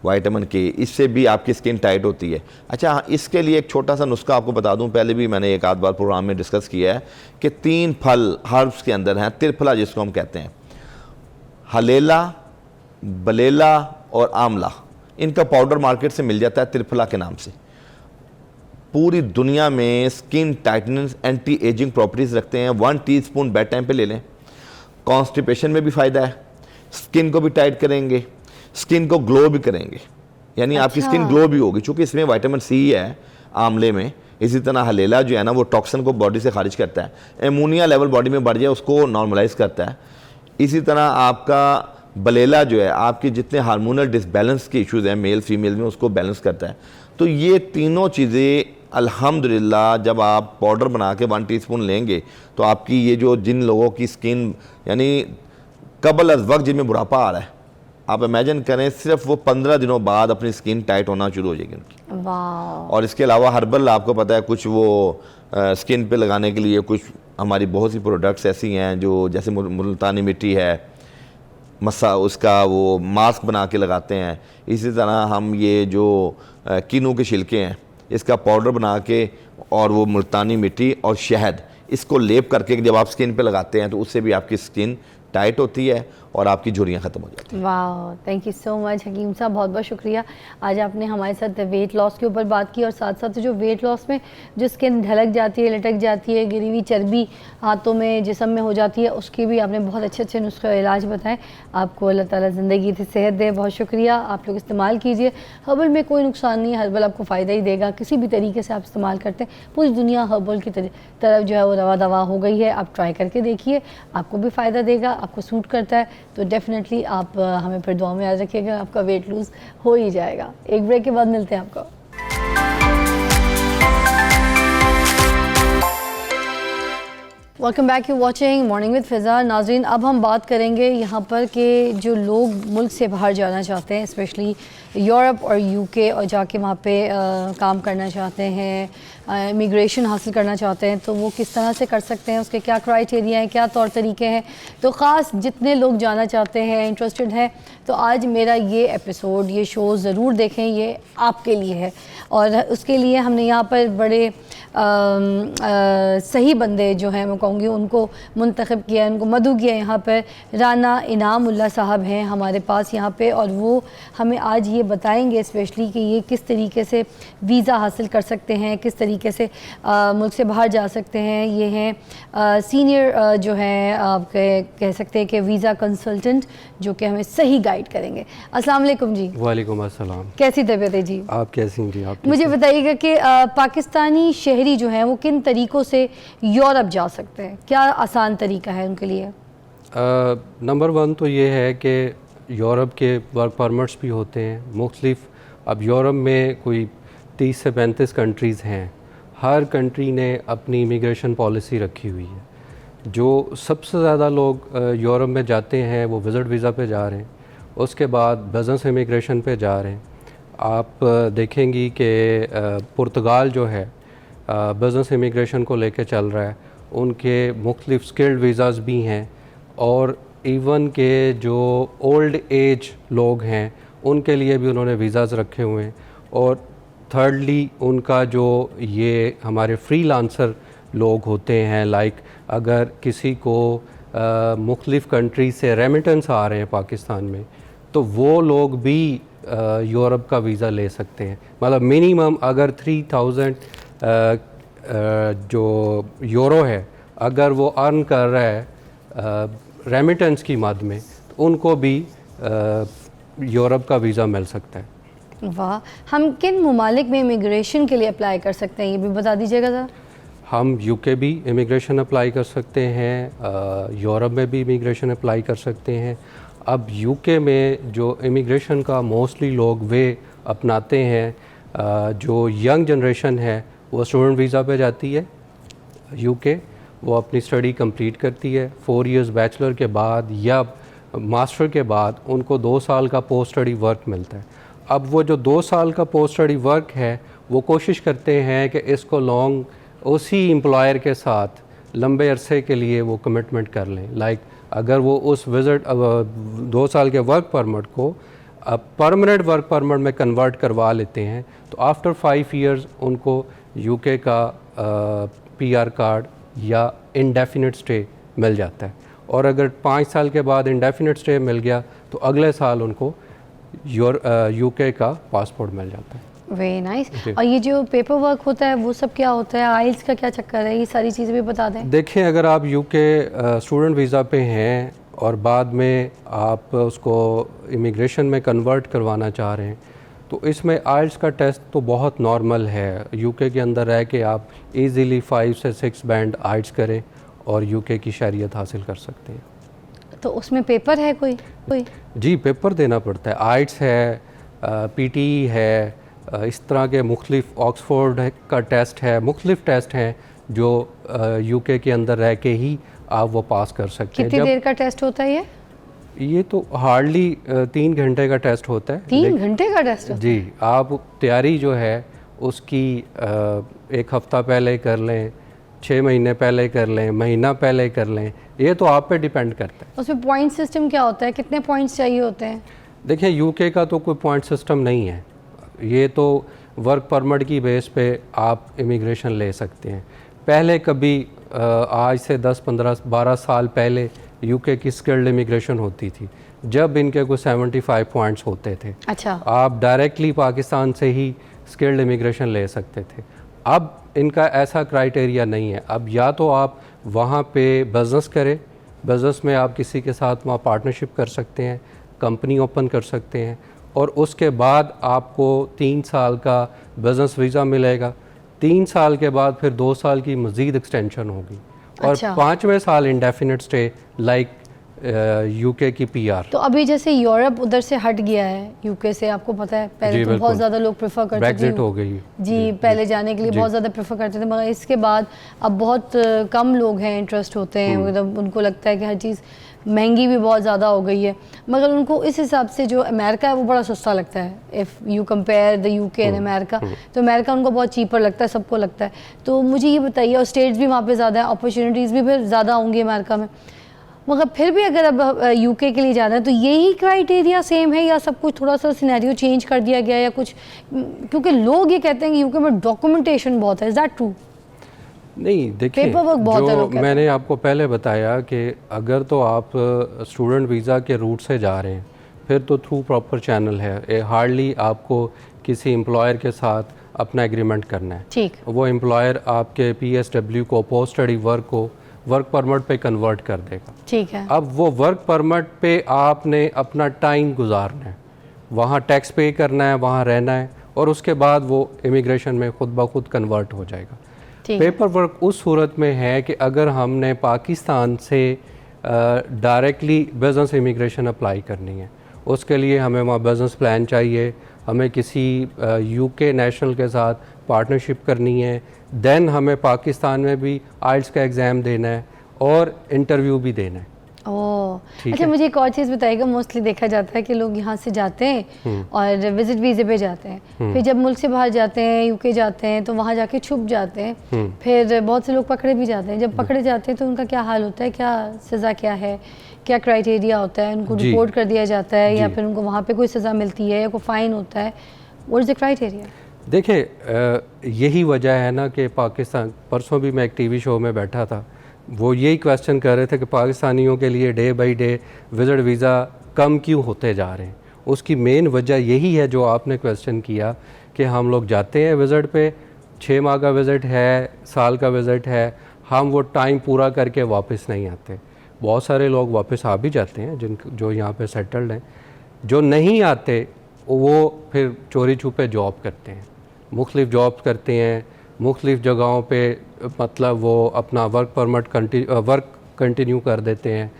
[SPEAKER 2] विटामिन के, इससे भी आपकी स्किन टाइट होती है। अच्छा, इसके लिए एक छोटा सा नुस्खा आपको बता दूं, पहले भी मैंने एक आध बार प्रोग्राम में डिस्कस किया है कि 3 फल हर्ब्स के अंदर हैं, त्रिफला जिसको हम कहते हैं, हलेला, बलेला और आंवला। इनका पाउडर मार्केट से मिल जाता है त्रिफला के नाम से। पूरी दुनिया में skin tightness, anti ageing properties रखते हैं। 1 टीस्पून बेड टाइम पे ले लें। कॉन्स्टिपेशन में भी फ़ायदा है, स्किन को भी टाइट करेंगे, स्किन को ग्लो भी करेंगे, यानी आपकी स्किन ग्लो भी होगी, चूँकि इसमें विटामिन सी है आंवले में। इसी तरह हलेला जो है ना, वो टॉक्सिन को बॉडी से खारिज करता है, एमोनिया लेवल बॉडी में बढ़ जाए उसको नॉर्मलाइज करता है। इसी तरह आपका बलेला जो है, आपके जितने हार्मोनल डिसबैलेंस के इश्यूज़ हैं मेल फीमेल में, उसको बैलेंस करता है। तो ये तीनों चीज़ें अल्हम्दुलिल्लाह जब आप पाउडर बना के 1 टीस्पून लेंगे, तो आपकी ये जो जिन लोगों की स्किन यानी कबल अज़ वक्त जिनमें बुढ़ापा आ रहा है, आप इमेजिन करें सिर्फ वो 15 दिनों बाद अपनी स्किन टाइट होना शुरू हो जाएगी उनकी।
[SPEAKER 1] वाह।
[SPEAKER 2] और इसके अलावा हर्बल आपको पता है कुछ वो स्किन पे लगाने के लिए कुछ हमारी बहुत सी प्रोडक्ट्स ऐसी हैं जो जैसे मुल्तानी मिट्टी है, उसका वो मास्क बना के लगाते हैं। इसी तरह हम ये जो किनू के छिलके हैं, इसका पाउडर बना के, और वो मुल्तानी मिट्टी और शहद, इसको लेप करके जब आप स्किन पे लगाते हैं तो उससे भी आपकी स्किन टाइट होती है और आपकी झुर्रियाँ ख़त्म हो जाती हैं।
[SPEAKER 1] वाह, थैंक यू सो मच हकीम साहब, बहुत बहुत शुक्रिया। आज आपने हमारे साथ वेट लॉस के ऊपर बात की, और साथ साथ जो वेट लॉस में जो स्किन ढलक जाती है, लटक जाती है, गिरी हुई चर्बी हाथों में, जिस्म में हो जाती है, उसकी भी आपने बहुत अच्छे अच्छे नुस्खे इलाज बताए। आपको अल्लाह ताला ज़िंदगी से सेहत दे। बहुत शुक्रिया। आप लोग इस्तेमाल कीजिए, हर्बल में कोई नुकसान नहीं है, हर्बल आपको फ़ायदा ही देगा। किसी भी तरीके से आप इस्तेमाल करते हैं, पूरी दुनिया हर्बल की तरफ जो है वो रवा दवा हो गई है। आप ट्राई करके देखिए, आपको भी फ़ायदा देगा, आपको सूट करता है तो डेफिनेटली आप हमें फिर दुआ में याद रखिएगा, आपका वेट लूज़ हो ही जाएगा। एक ब्रेक के बाद मिलते हैं आपको। Welcome back, you watching morning with Fiza. नाज़रीन, अब हम बात करेंगे यहाँ पर कि जो लोग मुल्क से बाहर जाना चाहते हैं, स्पेशली यूरोप और यूके, और जाके वहाँ पे काम करना चाहते हैं, इमिग्रेशन हासिल करना चाहते हैं, तो वो किस तरह से कर सकते हैं, उसके क्या क्राइटेरिया हैं, क्या तौर तरीके हैं। तो ख़ास जितने लोग जाना चाहते हैं, इंटरेस्टेड हैं, तो आज मेरा ये एपिसोड, ये शो ज़रूर देखें, ये आपके लिए है। और उसके लिए हमने यहाँ पर बड़े सही बंदे जो हैं, मैं कहूँगी उनको मुंतखब किया, उनको मदऊ किया। यहाँ पर राना इनामुल्लाह साहब हैं हमारे पास यहाँ पे, और वो हमें आज ये बताएंगे स्पेशली कि ये किस तरीके से वीज़ा हासिल कर सकते हैं, किस तरीके से मुल्क से बाहर जा सकते हैं। ये हैं सीनियर जो हैं, आप कह सकते हैं कि वीज़ा कंसल्टेंट, जो कि हमें सही गाइड करेंगे। अस्सलाम वालेकुम जी।
[SPEAKER 3] वालेकुम अस्सलाम।
[SPEAKER 1] कैसी तबीयत है जी?
[SPEAKER 3] आप कैसी हैं जी? आप
[SPEAKER 1] मुझे बताइएगा कि पाकिस्तानी शहरी जो हैं वो किन तरीक़ों से यूरोप जा सकते हैं, क्या आसान तरीका है उनके लिए?
[SPEAKER 3] नंबर 1 तो ये है कि यूरोप के वर्क परमिट्स भी होते हैं मुख्तलिफ। अब यूरोप में कोई 30 से 35 कंट्रीज़ हैं, हर कंट्री ने अपनी इमिग्रेशन पॉलिसी रखी हुई है। जो सबसे ज़्यादा लोग यूरोप में जाते हैं वो विज़िट वीज़ा पे जा रहे हैं, उसके बाद बिज़नेस इमिग्रेशन पे जा रहे हैं, आप देखेंगी कि पुर्तगाल जो है बिज़नेस इमिग्रेशन को लेके चल रहा है, उनके मुख्तलिफ स्किल्ड वीज़ाज़ भी हैं, और इवन के जो ओल्ड एज लोग हैं उनके लिए भी उन्होंने वीज़ाज़ रखे हुए हैं। और थर्डली उनका जो ये हमारे फ्रीलांसर लोग होते हैं, लाइक अगर किसी को मुख्तलिफ़ कंट्री से रेमिटेंस आ रहे हैं पाकिस्तान में, तो वो लोग भी यूरोप का वीज़ा ले सकते हैं। मतलब मिनिमम अगर 3000 जो यूरो है अगर वो अर्न कर रहा है रेमिटेंस की मद में, तो उनको भी यूरोप का वीज़ा मिल सकता है।
[SPEAKER 1] वाह, हम किन ममालिक में इमिग्रेशन के लिए अप्लाई कर सकते हैं, ये भी बता दीजिएगा ज़रा।
[SPEAKER 3] हम यूके भी इमिग्रेशन अप्लाई कर सकते हैं, यूरोप में भी इमिग्रेशन अप्लाई कर सकते हैं। अब यूके में जो इमिग्रेशन का मोस्टली लोग वे अपनाते हैं, जो यंग जनरेशन है वो स्टूडेंट वीज़ा पे जाती है यूके, वो अपनी स्टडी कंप्लीट करती है 4 इयर्स बैचलर के बाद या मास्टर के बाद उनको 2 साल का पोस्ट स्टडी वर्क मिलता है। अब वो जो 2 साल का पोस्ट स्टडी वर्क है वो कोशिश करते हैं कि इसको लॉन्ग उसी एम्प्लॉयर के साथ लंबे अरसे के लिए वो कमिटमेंट कर लें। लाइक अगर वो उस विज़िट 2 साल के वर्क परमिट को परमानेंट वर्क परमिट में कन्वर्ट करवा लेते हैं, तो आफ्टर 5 इयर्स उनको यूके का पीआर कार्ड या इंडेफिनिट स्टे मिल जाता है। और अगर 5 साल के बाद इंडेफिनिट स्टे मिल गया तो अगले साल उनको यूके का पासपोर्ट मिल जाता है।
[SPEAKER 1] Very nice. और ये जो पेपर वर्क होता है वो सब क्या होता है, आइल्स का क्या चक्कर है, ये सारी चीज़ें भी बता दें।
[SPEAKER 3] देखें, अगर आप यूके स्टूडेंट वीज़ा पे हैं और बाद में आप उसको इमिग्रेशन में कन्वर्ट करवाना चाह रहे हैं, तो इसमें आइल्स का टेस्ट तो बहुत नॉर्मल है। यूके के अंदर रह के आप इजीली 5 से 6 बैंड आइल्स करें और यूके की शहरियत हासिल कर सकते हैं।
[SPEAKER 1] तो उसमें पेपर है कोई?
[SPEAKER 3] जी, पेपर देना पड़ता है। आइल्स है, पीटी है, इस तरह के मुख्तलिफ, ऑक्सफोर्ड का टेस्ट है, मुख्तलिफ टेस्ट हैं जो यूके के अंदर रह के ही आप वो पास कर सकते हैं।
[SPEAKER 1] कितनी देर का टेस्ट होता है
[SPEAKER 3] ये तो हार्डली 3 घंटे का टेस्ट होता है।
[SPEAKER 1] 3 घंटे का टेस्ट होता है?
[SPEAKER 3] जी, आप तैयारी जो है उसकी 1 हफ़्ता पहले कर लें, 6 महीने पहले कर लें, महीना पहले कर लें, ये तो आप पे डिपेंड करता है।
[SPEAKER 1] उसमें पॉइंट सिस्टम क्या होता है, कितने पॉइंट्स चाहिए होते हैं?
[SPEAKER 3] देखिए, यूके का तो कोई पॉइंट सिस्टम नहीं है, ये तो वर्क परमिट की बेस पे आप इमिग्रेशन ले सकते हैं। पहले कभी आज से 10, 15, 12 साल पहले यूके की स्किल्ड इमिग्रेशन होती थी, जब इनके कोई 75 पॉइंट्स होते थे।
[SPEAKER 1] अच्छा।
[SPEAKER 3] आप डायरेक्टली पाकिस्तान से ही स्किल्ड इमिग्रेशन ले सकते थे। अब इनका ऐसा क्राइटेरिया नहीं है। अब या तो आप वहाँ पे बिज़नेस करें, बिज़नेस में आप किसी के साथ वहाँ पार्टनरशिप कर सकते हैं, कंपनी ओपन कर सकते हैं, और उसके बाद आपको 3 साल का बिज़नेस वीज़ा मिलेगा। 3 साल के बाद फिर 2 साल की मज़ीद एक्सटेंशन होगी, और
[SPEAKER 1] अच्छा।
[SPEAKER 3] 5वें साल इंडेफिनिट स्टे लाइक यूके की पीआर।
[SPEAKER 1] तो अभी जैसे यूरोप उधर से हट गया है यूके से, आपको पता है पहले तो बहुत ज़्यादा लोग प्रेफर करते थे,
[SPEAKER 3] ब्रेक्जिट हो गई
[SPEAKER 1] जी, पहले जाने के लिए बहुत ज़्यादा प्रेफर करते थे, मगर इसके बाद अब बहुत कम लोग हैं इंटरेस्ट होते हैं। मतलब उनको लगता है कि हर चीज़ महंगी भी बहुत ज़्यादा हो गई है, मगर उनको इस हिसाब से जो अमेरिका है वो बड़ा सस्ता लगता है। If you compare the UK and America, तो अमेरिका उनको बहुत चीपर लगता है, सबको लगता है। तो मुझे ये बताइए, और स्टेट्स भी वहाँ पे ज़्यादा है, अपॉर्चुनिटीज़ भी फिर ज़्यादा होंगी अमेरिका में, मगर फिर भी अगर अब यूके के लिए जाना है तो यही क्राइटेरिया सेम है या सब कुछ थोड़ा सा सिनेरियो चेंज कर दिया गया या कुछ? क्योंकि लोग ये कहते हैं कि यूके में डॉक्यूमेंटेशन बहुत है, इज़ दैट ट्रू?
[SPEAKER 3] नहीं, देखिए, जो मैंने आपको पहले बताया कि अगर तो आप स्टूडेंट वीज़ा के रूट से जा रहे हैं फिर तो थ्रू प्रॉपर चैनल है। हार्डली आपको किसी एम्प्लॉयर के साथ अपना एग्रीमेंट करना है।
[SPEAKER 1] ठीक।
[SPEAKER 3] वो एम्प्लॉयर आपके PSW को, पोस्ट स्टडी वर्क को, वर्क परमिट पे कन्वर्ट कर देगा।
[SPEAKER 1] ठीक है।
[SPEAKER 3] अब वो वर्क परमिट पे आपने अपना टाइम गुजारना है, वहाँ टैक्स पे करना है, वहाँ रहना है, और उसके बाद वो इमिग्रेशन में खुद ब खुद कन्वर्ट हो जाएगा। पेपर वर्क उस सूरत में है कि अगर हमने पाकिस्तान से डायरेक्टली बिज़नेस इमिग्रेशन अप्लाई करनी है, उसके लिए हमें वहाँ बिज़नेस प्लान चाहिए, हमें किसी यूके नेशनल के साथ पार्टनरशिप करनी है, देन हमें पाकिस्तान में भी आइल्स का एग्ज़ाम देना है और इंटरव्यू भी देना है।
[SPEAKER 1] ओह,
[SPEAKER 3] ठीक
[SPEAKER 1] अच्छा
[SPEAKER 3] है।
[SPEAKER 1] मुझे एक और चीज़ बताइएगा। मोस्टली देखा जाता है कि लोग यहाँ से जाते हैं और विजिट वीज़े पे जाते हैं, फिर जब मुल्क से बाहर जाते हैं, यूके जाते हैं, तो वहाँ जाके छुप जाते हैं, फिर बहुत से लोग पकड़े भी जाते हैं। जब पकड़े जाते हैं तो उनका क्या हाल होता है, क्या सज़ा क्या है, क्या क्राइटेरिया होता है, उनको
[SPEAKER 3] जी।
[SPEAKER 1] रिपोर्ट कर दिया जाता है या
[SPEAKER 3] जी।
[SPEAKER 1] फिर उनको वहाँ पे कोई सज़ा मिलती है या कोई फ़ाइन होता है? What is the criteria?
[SPEAKER 3] देखिए यही वजह है ना कि पाकिस्तान, परसों भी मैं एक टीवी शो में बैठा था, वो यही क्वेश्चन कर रहे थे कि पाकिस्तानियों के लिए day by day visit visa कम क्यों होते जा रहे हैं। उसकी मेन वजह यही है जो आपने क्वेश्चन किया कि हम लोग जाते हैं विज़िट पे, 6 माह का विज़िट है, साल का विज़िट है, हम वो टाइम पूरा करके वापस नहीं आते। बहुत सारे लोग वापस आ भी जाते हैं जो यहाँ पे सेटल्ड हैं। जो नहीं आते वो फिर चोरी छुपे जॉब करते हैं, मुख्तलिफ जॉब्स करते हैं, मुख्तलिफ जगहों पे, मतलब वो अपना वर्क कंटिन्यू कर देते हैं।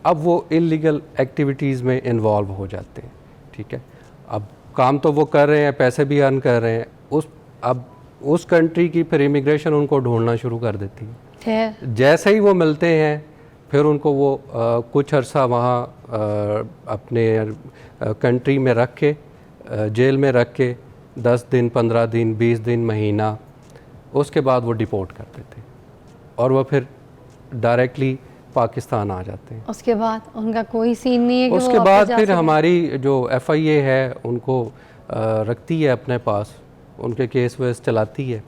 [SPEAKER 3] अब वो इलीगल एक्टिविटीज़ में इन्वॉल्व हो जाते हैं। ठीक है, अब काम तो वो कर रहे हैं, पैसे भी अर्न कर रहे हैं, अब उस कंट्री की फिर इमिग्रेशन उनको ढूंढना शुरू कर देती है। जैसे ही वो मिलते हैं फिर उनको वो कुछ अरसा वहाँ अपने कंट्री में रख के, जेल में रख के 10 दिन, 15 दिन, 20 दिन, महीना, उसके बाद वो डिपोर्ट कर देते हैं और वो फिर डायरेक्टली पाकिस्तान आ जाते हैं।
[SPEAKER 1] उसके बाद उनका कोई सीन नहीं है कि
[SPEAKER 3] उसके
[SPEAKER 1] वो
[SPEAKER 3] बाद
[SPEAKER 1] वापस जा
[SPEAKER 3] फिर
[SPEAKER 1] सकें?
[SPEAKER 3] हमारी जो FIA है उनको रखती है अपने पास, उनके केस वेस चलाती है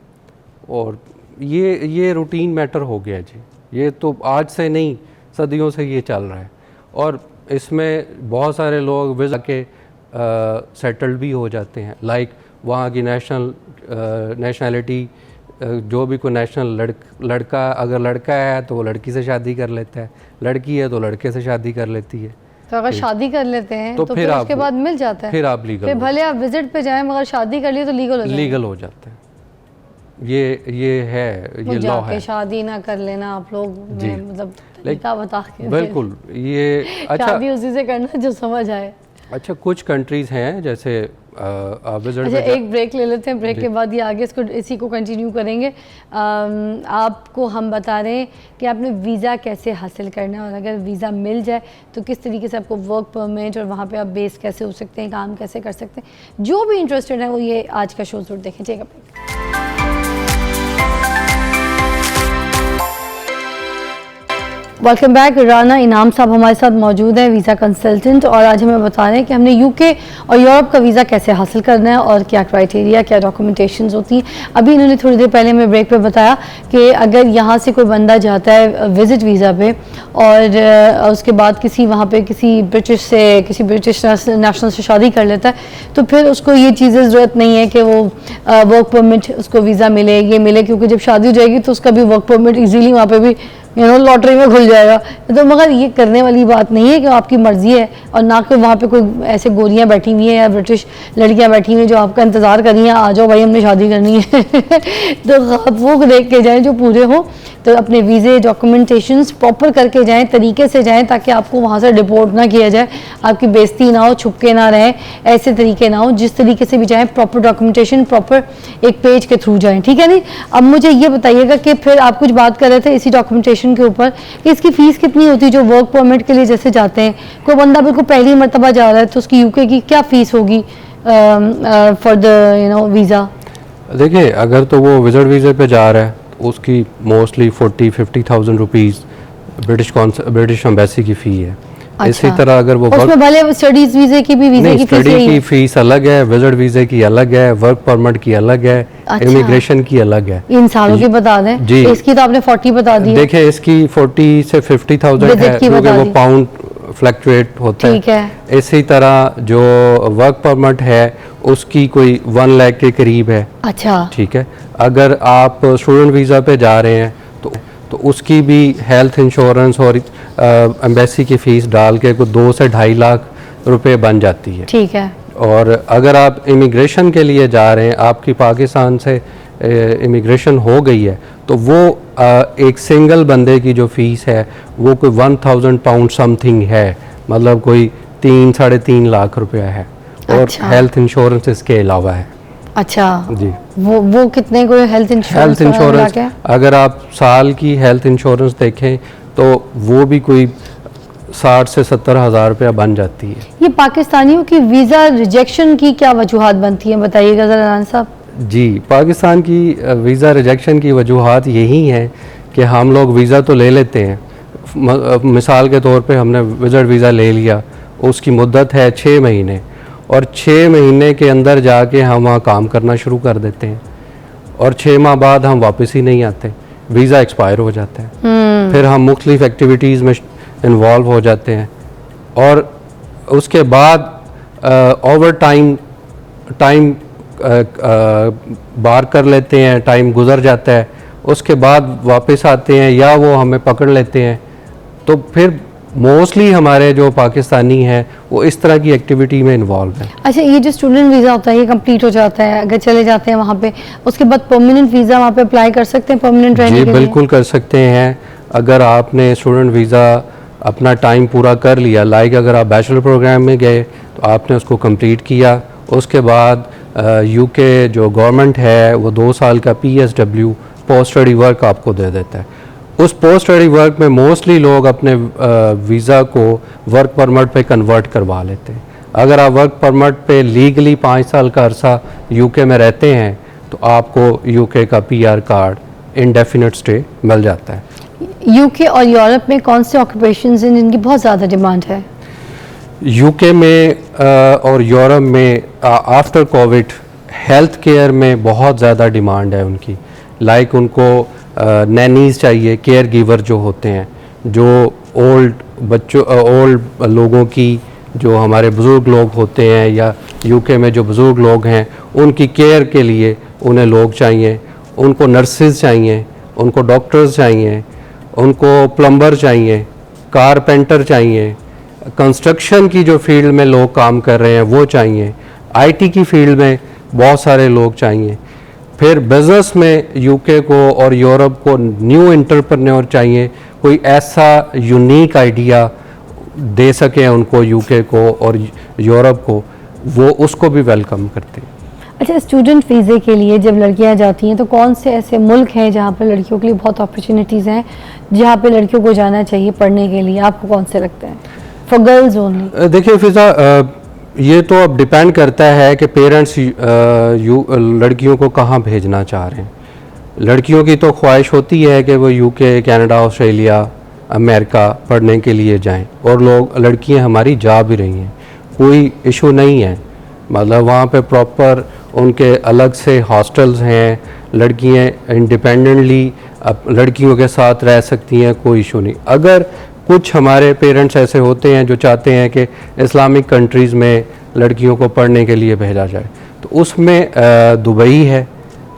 [SPEAKER 3] और ये रूटीन मैटर हो गया जी। ये तो आज से नहीं, सदियों से ये चल रहा है और इसमें बहुत सारे लोग वीज़ा के सेटल्ड भी हो जाते हैं। लाइक वहाँ की नेशनैलिटी, जो भी कोई नेशनल लड़का, अगर लड़का है तो वो लड़की से शादी कर लेता है, लड़की है तो लड़के से शादी कर लेती है।
[SPEAKER 1] तो अगर शादी कर लेते हैं
[SPEAKER 3] तो
[SPEAKER 1] तो
[SPEAKER 3] फिर
[SPEAKER 1] फिर
[SPEAKER 3] आप
[SPEAKER 1] उसके बाद मिल जाता है,
[SPEAKER 3] फिर आप लीगल
[SPEAKER 1] फिर भले आप विजिट पे जाएं मगर शादी कर लिए तो लीगल
[SPEAKER 3] हो जाता है। ये है, ये लॉ है।
[SPEAKER 1] शादी ना कर लेना आप लोग, मतलब तरीका बता के
[SPEAKER 3] बिल्कुल, ये अच्छा
[SPEAKER 1] शादी उसी से करना जो समझ आए।
[SPEAKER 3] अच्छा, कुछ कंट्रीज़ हैं जैसे विजिट।
[SPEAKER 1] अच्छा एक ब्रेक ले लेते हैं, ब्रेक के बाद ये आगे इसी को कंटिन्यू करेंगे। आपको हम बता रहे हैं कि आपने वीज़ा कैसे हासिल करना है और अगर वीज़ा मिल जाए तो किस तरीके से आपको वर्क परमिट और वहाँ पे आप बेस कैसे हो सकते हैं, काम कैसे कर सकते हैं। जो भी इंटरेस्टेड है वो ये आज का शो ज़रूर देखें। ठीक है, वेलकम बैक। राना इनाम साहब हमारे साथ मौजूद हैं, वीज़ा कंसल्टेंट, और आज हमें बता रहे हैं कि हमने यूके और यूरोप का वीज़ा कैसे हासिल करना है और क्या क्राइटेरिया, क्या डॉक्यूमेंटेशंस होती हैं। अभी इन्होंने थोड़ी देर पहले हमें ब्रेक पे बताया कि अगर यहाँ से कोई बंदा जाता है विज़िट वीज़ा पे और उसके बाद किसी वहाँ पे किसी ब्रिटिश नेशनल से शादी कर लेता है तो फिर उसको ये चीज़ें ज़रूरत नहीं है कि वो वर्क परमिट, उसको वीज़ा मिले, ये मिले, क्योंकि जब शादी हो जाएगी तो उसका भी वर्क परमिट ईजीली वहाँ पे भी लॉटरी में खुल जाएगा। तो मगर ये करने वाली बात नहीं है कि आपकी मर्ज़ी है और ना कि वहाँ पे कोई ऐसे गोरियाँ बैठी हुई हैं या ब्रिटिश लड़कियाँ बैठी हुई हैं जो आपका इंतज़ार कर रही हैं, आ जाओ भाई हमने शादी करनी है। तो आप वो देख के जाएँ जो पूरे हों, तो अपने वीज़े डॉक्यूमेंटेशंस प्रॉपर करके जाएँ, तरीके से जाएँ ताकि आपको वहाँ से डिपोर्ट ना किया जाए, आपकी बेइज्जती ना हो, छुपके ना रहें, ऐसे तरीके ना हो। जिस तरीके से भी जाएँ प्रॉपर डॉक्यूमेंटेशन, प्रॉपर एक पेज के थ्रू जाएँ। ठीक है नहीं। अब मुझे ये बताइएगा कि फिर आप कुछ बात कर रहे थे इसी डॉक्यूमेंटेशन के ऊपर कि इसकी फ़ीस कितनी होती है जो वर्क परमिट के लिए जैसे जाते हैं। कोई बंदा बिल्कुल पहली मरतबा जा रहा है तो उसकी यूके की क्या फ़ीस होगी फॉर द वीज़ा?
[SPEAKER 3] देखिए, अगर तो वो विजिट वीज़े पे जा रहा है तो उसकी मोस्टली 40-50,000 रुपीज़ ब्रिटिश एम्बेसी की फ़ी है।
[SPEAKER 1] अच्छा।
[SPEAKER 3] इसी तरह अगर वो
[SPEAKER 1] उसमें भले स्टडीज़ वीज़े की भी वीज़े की
[SPEAKER 3] स्टडी की फ़ीस अलग है, विजिट वीज़े की अलग है, वर्क परमिट की अलग है,
[SPEAKER 1] अच्छा।
[SPEAKER 3] इमिग्रेशन की अलग है।
[SPEAKER 1] इन सालों की बता दें
[SPEAKER 3] जी।
[SPEAKER 1] इसकी तो आपने 40 बता दी।
[SPEAKER 3] देखिए इसकी 40 से 50,000 है क्योंकि वो पाउंड फ्लक्चुएट होता है।
[SPEAKER 1] ठीक है।
[SPEAKER 3] इसी तरह जो वर्क परमिट है उसकी कोई 1 लाख के करीब है।
[SPEAKER 1] अच्छा।
[SPEAKER 3] ठीक है। अगर आप स्टूडेंट वीज़ा पे जा रहे हैं तो उसकी भी हेल्थ इंश्योरेंस और एम्बेसी की फ़ीस डाल के को 2 से 2.5 लाख रुपए बन जाती है।
[SPEAKER 1] ठीक है।
[SPEAKER 3] और अगर आप इमिग्रेशन के लिए जा रहे हैं, आपकी पाकिस्तान से इमिग्रेशन हो गई है, तो वो एक सिंगल बंदे की जो फ़ीस है वो कोई 1000 पाउंड समथिंग है, मतलब कोई 3-3.5 लाख रुपया है। और
[SPEAKER 1] अच्छा।
[SPEAKER 3] हेल्थ इंश्योरेंस इसके अलावा है।
[SPEAKER 1] अच्छा
[SPEAKER 3] जी।
[SPEAKER 1] वो कितने को हेल्थ इंश्योरेंस
[SPEAKER 3] अगर आप साल की हेल्थ इंश्योरेंस देखें तो वो भी कोई 60 से 70 हज़ार रुपया बन जाती है।
[SPEAKER 1] ये पाकिस्तानियों की वीज़ा रिजेक्शन की क्या वजूहात बनती हैं, बताइएगा ज़रा राना साहब।
[SPEAKER 3] जी, पाकिस्तान की वीज़ा रिजेक्शन की वजूहात यही हैं कि हम लोग वीज़ा तो ले लेते हैं, मिसाल के तौर पे हमने विज़िट वीज़ा ले लिया, उसकी मुद्दत है 6 महीने, और 6 महीने के अंदर जाके हम वहाँ काम करना शुरू कर देते हैं, और 6 माह बाद हम वापस ही नहीं आते, वीज़ा एक्सपायर हो जाता है। फिर हम मुख्तलिफ़ एक्टिविटीज़ में इन्वॉल्व हो जाते हैं, और उसके बाद ओवर टाइम बार कर लेते हैं, टाइम गुज़र जाता है, उसके बाद वापस आते हैं या वो हमें पकड़ लेते हैं। तो फिर मोस्टली हमारे जो पाकिस्तानी हैं वो इस तरह की एक्टिविटी में इन्वॉल्व हैं।
[SPEAKER 1] अच्छा, ये जो स्टूडेंट वीज़ा होता है ये कंप्लीट हो जाता है, अगर चले जाते हैं वहाँ पे, उसके बाद परमानेंट वीज़ा वहाँ पे अप्लाई कर सकते हैं परमानेंट रहने
[SPEAKER 3] जी
[SPEAKER 1] के लिए?
[SPEAKER 3] बिल्कुल कर सकते हैं। अगर आपने स्टूडेंट वीज़ा अपना टाइम पूरा कर लिया, लाइक अगर आप बैचलर प्रोग्राम में गए तो आपने उसको कंप्लीट किया, उसके बाद यूके जो गवर्नमेंट है वो 2 साल का PSW पोस्ट स्टडी वर्क आपको दे देता है। उस पोस्ट स्टडी वर्क में मोस्टली लोग अपने वीज़ा को वर्क परमिट पे कन्वर्ट करवा लेते हैं। अगर आप वर्क परमिट पे लीगली 5 साल का अरसा यूके में रहते हैं तो आपको यूके का PR कार्ड इंडेफिनिट स्टे मिल जाता है।
[SPEAKER 1] यूके और यूरोप में कौन से ऑक्यूपेशंस हैं जिनकी बहुत ज़्यादा डिमांड है?
[SPEAKER 3] यूके में और यूरोप में आफ्टर कोविड हेल्थ केयर में बहुत ज़्यादा डिमांड है उनकी। लाइक उनको नैनीज़ चाहिए, केयर गिवर जो होते हैं, जो ओल्ड लोगों की, जो हमारे बुज़ुर्ग लोग होते हैं या यूके में जो बुज़ुर्ग लोग हैं उनकी केयर के लिए उन्हें लोग चाहिए, उनको नर्सेज चाहिए, उनको डॉक्टर्स चाहिए, उनको प्लम्बर चाहिए, कारपेंटर चाहिए, कंस्ट्रक्शन की जो फील्ड में लोग काम कर रहे हैं वो चाहिए, IT की फील्ड में बहुत सारे लोग चाहिए। फिर बिज़नेस में यूके को और यूरोप को न्यू एंटरप्रेन्योर चाहिए, कोई ऐसा यूनिक आइडिया दे सके उनको यूके को और यूरोप को, वो उसको भी वेलकम करते हैं।
[SPEAKER 1] अच्छा, स्टूडेंट वीज़े के लिए जब लड़कियां जाती हैं तो कौन से ऐसे मुल्क हैं जहाँ पर लड़कियों के लिए बहुत अपॉर्चुनिटीज़ हैं, जहाँ पे लड़कियों को जाना चाहिए पढ़ने के लिए? आपको कौन से लगते हैं फॉर गर्ल्स ओनली?
[SPEAKER 3] देखिए फिजा, ये तो अब डिपेंड करता है कि पेरेंट्स लड़कियों को कहाँ भेजना चाह रहे हैं। लड़कियों की तो ख्वाहिश होती है कि वो यूके, कनाडा, ऑस्ट्रेलिया, अमेरिका पढ़ने के लिए जाएं, और लड़कियां हमारी जा भी रही हैं, कोई इशू नहीं है। मतलब वहाँ पे प्रॉपर उनके अलग से हॉस्टल्स हैं, लड़कियां इंडिपेंडेंटली लड़कियों के साथ रह सकती हैं, कोई इशू नहीं। अगर कुछ हमारे पेरेंट्स ऐसे होते हैं जो चाहते हैं कि इस्लामिक कंट्रीज़ में लड़कियों को पढ़ने के लिए भेजा जाए, तो उसमें दुबई है।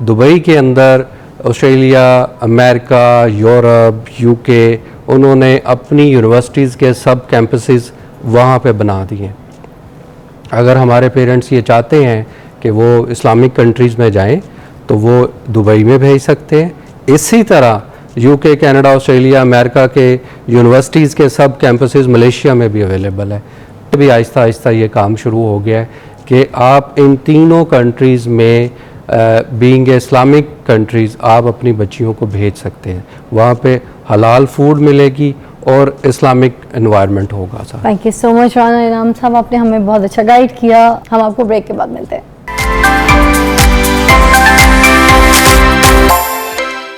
[SPEAKER 3] दुबई के अंदर ऑस्ट्रेलिया, अमेरिका, यूरोप, यूके, उन्होंने अपनी यूनिवर्सिटीज़ के सब कैंपसेस वहाँ पे बना दिए। अगर हमारे पेरेंट्स ये चाहते हैं कि वो इस्लामिक कंट्रीज़ में जाएं तो वो दुबई में भेज सकते हैं। इसी तरह यूके, कनाडा, ऑस्ट्रेलिया, अमेरिका के यूनिवर्सिटीज़ के सब कैंपसेस मलेशिया में भी अवेलेबल है। अभी आहिस्ता आहिस्ता ये काम शुरू हो गया है कि आप इन तीनों कंट्रीज़ में बीइंग इस्लामिक कंट्रीज़ आप अपनी बच्चियों को भेज सकते हैं। वहाँ पे हलाल फूड मिलेगी और इस्लामिक एनवायरनमेंट होगा।
[SPEAKER 1] Thank you so much Rana इनाम साहब, आपने हमें बहुत अच्छा गाइड किया। हम आपको ब्रेक के बाद मिलते हैं।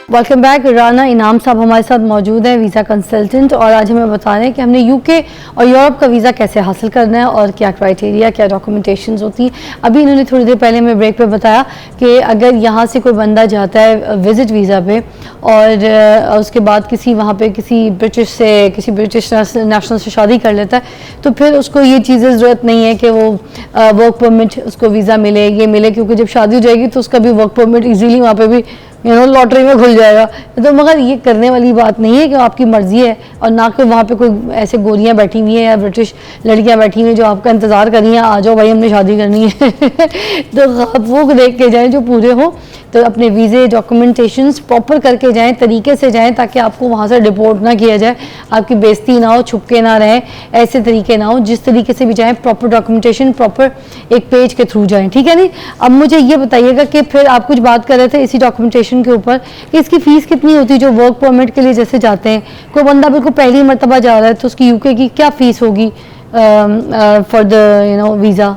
[SPEAKER 1] Welcome back. राना इनाम साहब हमारे साथ मौजूद है, वीज़ा कंसल्टेंट, और आज हमें बता रहे हैं कि हमने यूके और यूरोप का वीज़ा कैसे हासिल करना है और क्या क्राइटेरिया, क्या डॉक्यूमेंटेशंस होती हैं। अभी इन्होंने थोड़ी देर पहले हमें ब्रेक पे बताया कि अगर यहाँ से कोई बंदा जाता है विज़िट वीज़ा पे और उसके बाद किसी ब्रिटिश नेशनल से शादी कर लेता है, तो फिर उसको ये चीज़ें ज़रूरत नहीं है कि वो वर्क परमिट, उसको वीज़ा मिले, ये मिले, क्योंकि जब शादी हो जाएगी तो उसका भी वर्क परमिट ईजीली वहाँ पर भी लॉटरी में खुल जाएगा। तो मगर ये करने वाली बात नहीं है कि आपकी मर्ज़ी है, और ना कि वहाँ पे कोई ऐसे गोरियाँ बैठी हुई हैं या ब्रिटिश लड़कियाँ बैठी हुई हैं जो आपका इंतज़ार कर रही हैं, आ जाओ भाई हमने शादी करनी है। तो आप वो देख के जाएँ जो पूरे हों। तो अपने वीज़े डॉक्यूमेंटेशंस प्रॉपर करके जाएं, तरीके से जाएं, ताकि आपको वहाँ से डिपोर्ट ना किया जाए, आपकी बेइज्जती ना हो, छुपके ना रहें, ऐसे तरीके ना हो। जिस तरीके से भी जाएं प्रॉपर डॉक्यूमेंटेशन, प्रॉपर एक पेज के थ्रू जाएं, ठीक है नहीं। अब मुझे ये बताइएगा कि फिर आप कुछ बात कर रहे थे इसी डॉक्यूमेंटेशन के ऊपर कि इसकी फ़ीस कितनी होती है जो वर्क परमिट के लिए जैसे जाते हैं। कोई बंदा बिल्कुल पहली मरतबा जा रहा है तो उसकी यूके की क्या फ़ीस होगी फॉर द वीज़ा?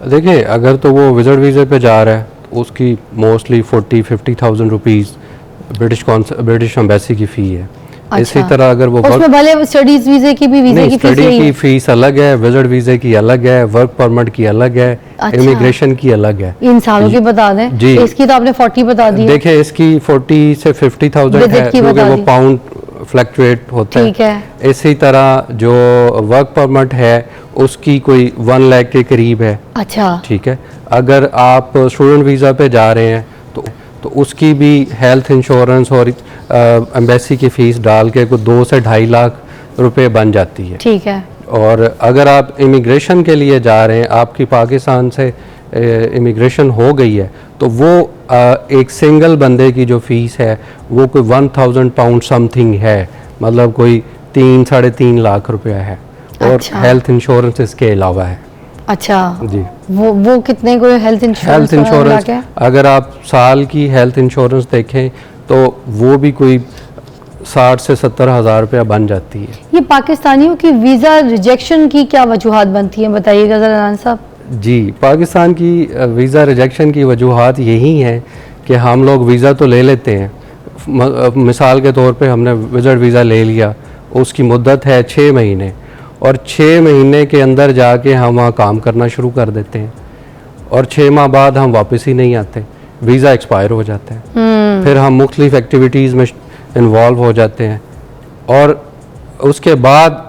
[SPEAKER 3] देखिए, अगर तो वो विजिट वीज़े पे जा रहा है तो उसकी मोस्टली 40-50,000 रुपीज़ ब्रिटिश एम्बेसी की फ़ी है।
[SPEAKER 1] अच्छा।
[SPEAKER 3] इसी तरह अगर वो
[SPEAKER 1] उसमें भले स्टडीज़ वीज़े की भी वीज़े की फ़ीस
[SPEAKER 3] स्टडी की फ़ीस अलग है, विजिट वीज़े की अलग है, वर्क परमिट की अलग है,
[SPEAKER 1] अच्छा।
[SPEAKER 3] इमिग्रेशन की अलग है।
[SPEAKER 1] इन सालों की बता दें
[SPEAKER 3] जी।
[SPEAKER 1] इसकी तो आपने 40 बता दी है।
[SPEAKER 3] देखिए, इसकी 40 से 50,000
[SPEAKER 1] Visit
[SPEAKER 3] है
[SPEAKER 1] की
[SPEAKER 3] क्योंकि
[SPEAKER 1] बता
[SPEAKER 3] वो
[SPEAKER 1] दी।
[SPEAKER 3] पाउंड फ्लक्चुएट होता
[SPEAKER 1] ठीक है।
[SPEAKER 3] इसी तरह जो वर्क परमिट है उसकी कोई 1 लाख के करीब है।
[SPEAKER 1] अच्छा।
[SPEAKER 3] ठीक है। अगर आप स्टूडेंट वीज़ा पे जा रहे हैं तो उसकी भी हेल्थ इंश्योरेंस और एम्बेसी की फ़ीस डाल के कोई 2 से 2.5 लाख रुपए बन जाती है।
[SPEAKER 1] ठीक है।
[SPEAKER 3] और अगर आप इमिग्रेशन के लिए जा रहे हैं, आपकी पाकिस्तान से इमिग्रेशन हो गई है, तो वो एक सिंगल बंदे की जो फ़ीस है वो कोई 1000 पाउंड समथिंग है, मतलब कोई 3-3.5 लाख रुपया है। और
[SPEAKER 1] अच्छा।
[SPEAKER 3] हेल्थ इंश्योरेंस इसके अलावा है।
[SPEAKER 1] अच्छा
[SPEAKER 3] जी।
[SPEAKER 1] वो कितने को हेल्थ इंश्योरेंस?
[SPEAKER 3] अगर आप साल की हेल्थ इंश्योरेंस देखें तो वो भी कोई 60 से 70 हज़ार रुपया बन जाती है।
[SPEAKER 1] ये पाकिस्तानियों की वीज़ा रिजेक्शन की क्या वजूहात बनती हैं, बताइएगा ज़रा राना साहब।
[SPEAKER 3] जी, पाकिस्तान की वीज़ा रिजेक्शन की वजूहात यही हैं कि हम लोग वीज़ा तो ले लेते हैं, मिसाल के तौर पे हमने विज़िट वीज़ा ले लिया, उसकी मुद्दत है 6 महीने, और 6 महीने के अंदर जाके हम वहाँ काम करना शुरू कर देते हैं और 6 माह बाद हम वापस ही नहीं आते, वीज़ा एक्सपायर हो जाता है। फिर हम मुख्तलिफ एक्टिविटीज़ में इन्वॉल्व हो जाते हैं और उसके बाद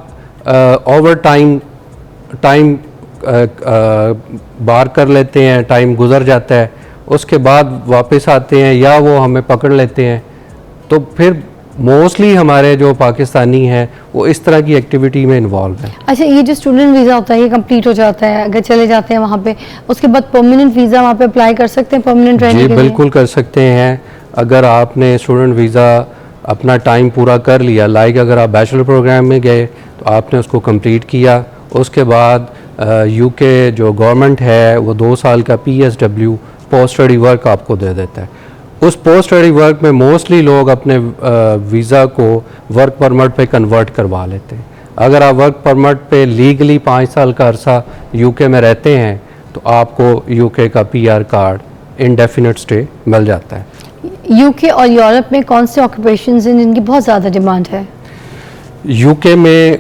[SPEAKER 3] ओवर टाइम बार कर लेते हैं, टाइम गुज़र जाता है, उसके बाद वापस आते हैं या वो हमें पकड़ लेते हैं। तो फिर मोस्टली हमारे जो पाकिस्तानी हैं वो इस तरह की एक्टिविटी में इन्वॉल्व हैं।
[SPEAKER 1] अच्छा, ये जो स्टूडेंट वीज़ा होता है ये कंप्लीट हो जाता है, अगर चले जाते हैं वहाँ पे, उसके बाद परमानेंट वीज़ा वहाँ पे अप्लाई कर सकते हैं परमानेंट रहने के लिए?
[SPEAKER 3] बिल्कुल कर सकते हैं। अगर आपने स्टूडेंट वीज़ा अपना टाइम पूरा कर लिया, लाइक अगर आप बैचलर प्रोग्राम में गए तो आपने उसको कंप्लीट किया, उसके बाद यूके जो गवर्नमेंट है वो 2 साल का PSW पोस्ट स्टडी वर्क आपको दे देता है। उस पोस्ट स्टडी वर्क में मोस्टली लोग अपने वीज़ा को वर्क परमिट पे कन्वर्ट करवा लेते हैं। अगर आप वर्क परमिट पे लीगली 5 साल का अरसा यूके में रहते हैं तो आपको यूके का PR कार्ड इंडेफिनिट स्टे मिल जाता है।
[SPEAKER 1] यूके और यूरोप में कौन से ऑक्यूपेशंस हैं जिनकी बहुत ज़्यादा डिमांड है?
[SPEAKER 3] यूके में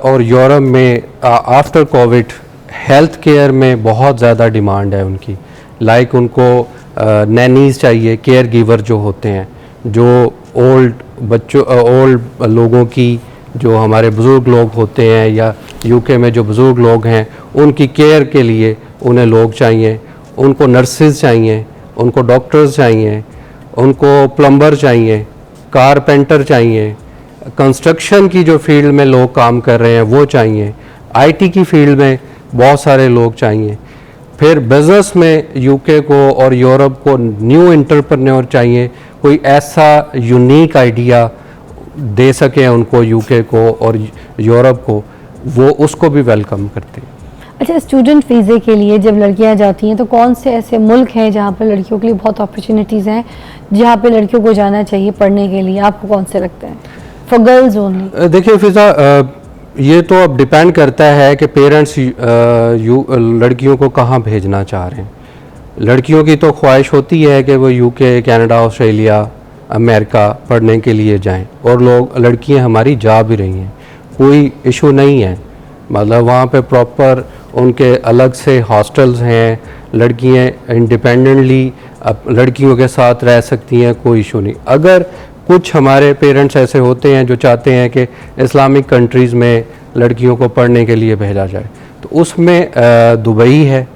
[SPEAKER 3] और यूरोप में आफ्टर कोविड हेल्थ केयर में बहुत ज़्यादा डिमांड है उनकी। लाइक उनको नैनीज़ चाहिए, केयर गिवर जो होते हैं, जो ओल्ड लोगों की, जो हमारे बुज़ुर्ग लोग होते हैं या यूके में जो बुज़ुर्ग लोग हैं उनकी केयर के लिए उन्हें लोग चाहिए, उनको नर्सेज चाहिए, उनको डॉक्टर्स चाहिए, उनको प्लम्बर चाहिए, कारपेंटर चाहिए, कंस्ट्रक्शन की जो फील्ड में लोग काम कर रहे हैं वो चाहिए, IT की फील्ड में बहुत सारे लोग चाहिए। फिर बिज़नेस में यूके को और यूरोप को न्यू एंटरप्रेन्योर चाहिए, कोई ऐसा यूनिक आइडिया दे सके उनको यूके को और यूरोप को, वो उसको भी वेलकम करते हैं।
[SPEAKER 1] अच्छा, स्टूडेंट वीज़े के लिए जब लड़कियां जाती हैं तो कौन से ऐसे मुल्क हैं जहाँ पर लड़कियों के लिए बहुत अपॉर्चुनिटीज़ हैं, जहाँ पे लड़कियों को जाना चाहिए पढ़ने के लिए? आपको कौन से लगते हैं फॉर गर्ल्स ओनली?
[SPEAKER 3] देखिए फिज़ा, ये तो अब डिपेंड करता है कि पेरेंट्स लड़कियों को कहाँ भेजना चाह रहे हैं। लड़कियों की तो ख्वाहिश होती है कि वो यूके, कनाडा, ऑस्ट्रेलिया, अमेरिका पढ़ने के लिए जाएं, और लड़कियां हमारी जा भी रही हैं, कोई इशू नहीं है। मतलब वहाँ पे प्रॉपर उनके अलग से हॉस्टल्स हैं, लड़कियां इंडिपेंडेंटली लड़कियों के साथ रह सकती हैं, कोई इशू नहीं। अगर कुछ हमारे पेरेंट्स ऐसे होते हैं जो चाहते हैं कि इस्लामिक कंट्रीज़ में लड़कियों को पढ़ने के लिए भेजा जाए, तो उसमें दुबई है।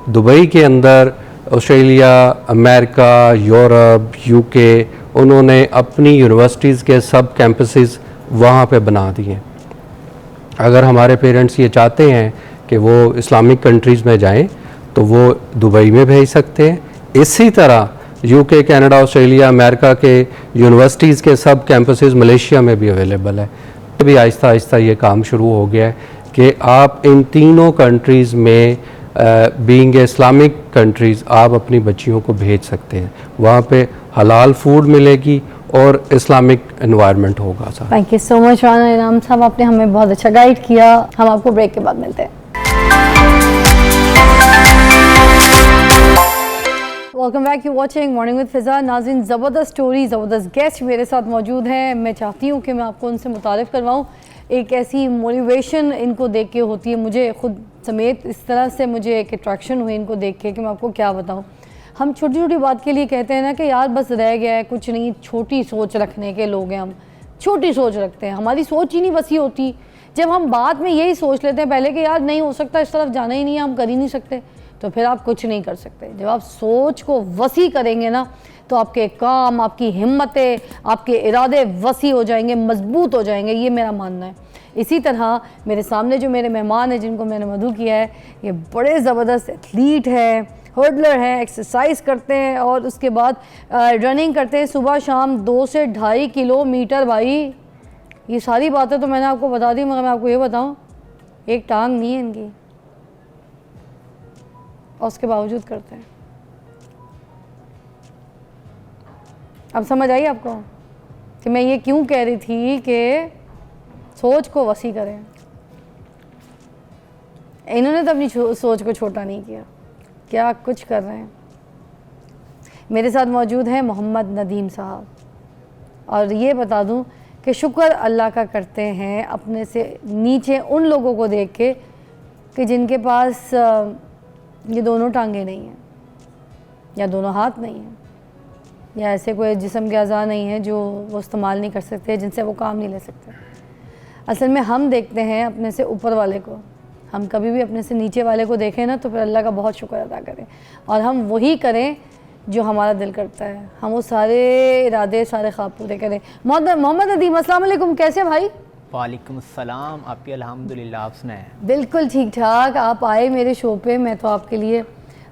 [SPEAKER 3] दुबई के अंदर ऑस्ट्रेलिया, अमेरिका, यूरोप, यूके, उन्होंने अपनी यूनिवर्सिटीज़ के सब कैंपसेस वहाँ पे बना दिए। अगर हमारे पेरेंट्स ये चाहते हैं कि वो इस्लामिक कंट्रीज़ में जाएं तो वो दुबई में भेज सकते हैं। इसी तरह यूके, कनाडा, ऑस्ट्रेलिया, अमेरिका के यूनिवर्सिटीज़ के सब कैंपसेस मलेशिया में भी अवेलेबल है। अभी आहिस्ता आहिस्ता ये काम शुरू हो गया है कि आप इन तीनों कंट्रीज़ में बीइंग इस्लामिक कंट्रीज़ आप अपनी बच्चियों को भेज सकते हैं। वहाँ पे हलाल फूड मिलेगी और इस्लामिक एनवायरनमेंट होगा साहब।
[SPEAKER 1] Thank you so much Rana इनाम साहब, आपने हमें बहुत अच्छा गाइड किया। हम आपको ब्रेक के बाद मिलते हैं। Welcome back, you watching morning with Fiza. नाज़रीन, ज़बरदस्त स्टोरी, ज़बरदस्त गेस्ट मेरे साथ मौजूद हैं। मैं चाहती हूँ कि मैं आपको उनसे मुतारिफ़ करवाऊँ। एक ऐसी मोटिवेशन इनको देख के होती है, मुझे खुद समेत इस तरह से मुझे एक अट्रैक्शन हुई इनको देख के कि मैं आपको क्या बताऊँ। हम छोटी छोटी बात के लिए कहते हैं ना कि यार बस रह गया है, कुछ नहीं, छोटी सोच रखने के लोग हैं हम, छोटी सोच रखते हैं। हमारी सोच ही नहीं वसी होती। जब हम बाद में यही सोच लेते हैं पहले कि यार नहीं हो सकता, इस तरफ जाना ही नहीं है, हम कर ही नहीं सकते, तो फिर आप कुछ नहीं कर सकते। जब आप सोच को वसी करेंगे ना तो आपके काम, आपकी हिम्मतें, आपके इरादे वसी हो जाएंगे, मजबूत हो जाएंगे, ये मेरा मानना है। इसी तरह मेरे सामने जो मेरे मेहमान हैं जिनको मैंने मदऊ किया है, ये बड़े ज़बरदस्त एथलीट है, हर्डलर है, एक्सरसाइज करते हैं और उसके बाद रनिंग करते हैं सुबह शाम 2 से 2.5 किलोमीटर। भाई ये सारी बातें तो मैंने आपको बता दी, मगर मैं आपको ये बताऊं, एक टांग नहीं है इनकी और उसके बावजूद करते हैं। अब समझ आई आपको कि मैं ये क्यों कह रही थी कि सोच को वसी करें। इन्होंने तो अपनी सोच को छोटा नहीं किया, क्या कुछ कर रहे हैं। मेरे साथ मौजूद हैं मोहम्मद नदीम साहब, और ये बता दूं कि शुक्र अल्लाह का करते हैं अपने से नीचे उन लोगों को देख के कि जिनके पास ये दोनों टांगे नहीं हैं, या दोनों हाथ नहीं हैं, या ऐसे कोई जिस्म के अज़ा नहीं है जो वो इस्तेमाल नहीं कर सकते, जिनसे वो काम नहीं ले सकते। असल में हम देखते हैं अपने से ऊपर वाले को, हम कभी भी अपने से नीचे वाले को देखें ना तो फिर अल्लाह का बहुत शुक्र अदा करें, और हम वही करें जो हमारा दिल करता है, हम वो सारे इरादे, सारे ख्वाब पूरे करें। मोहम्मद नदीम, अस्सलाम वालेकुम, कैसे भाई?
[SPEAKER 4] वालेकुम अस्सलाम, आपकी अल्हम्दुलिल्लाह, आप सुनाएं?
[SPEAKER 1] बिल्कुल ठीक ठाक। आप आए मेरे शो पे, मैं तो आपके लिए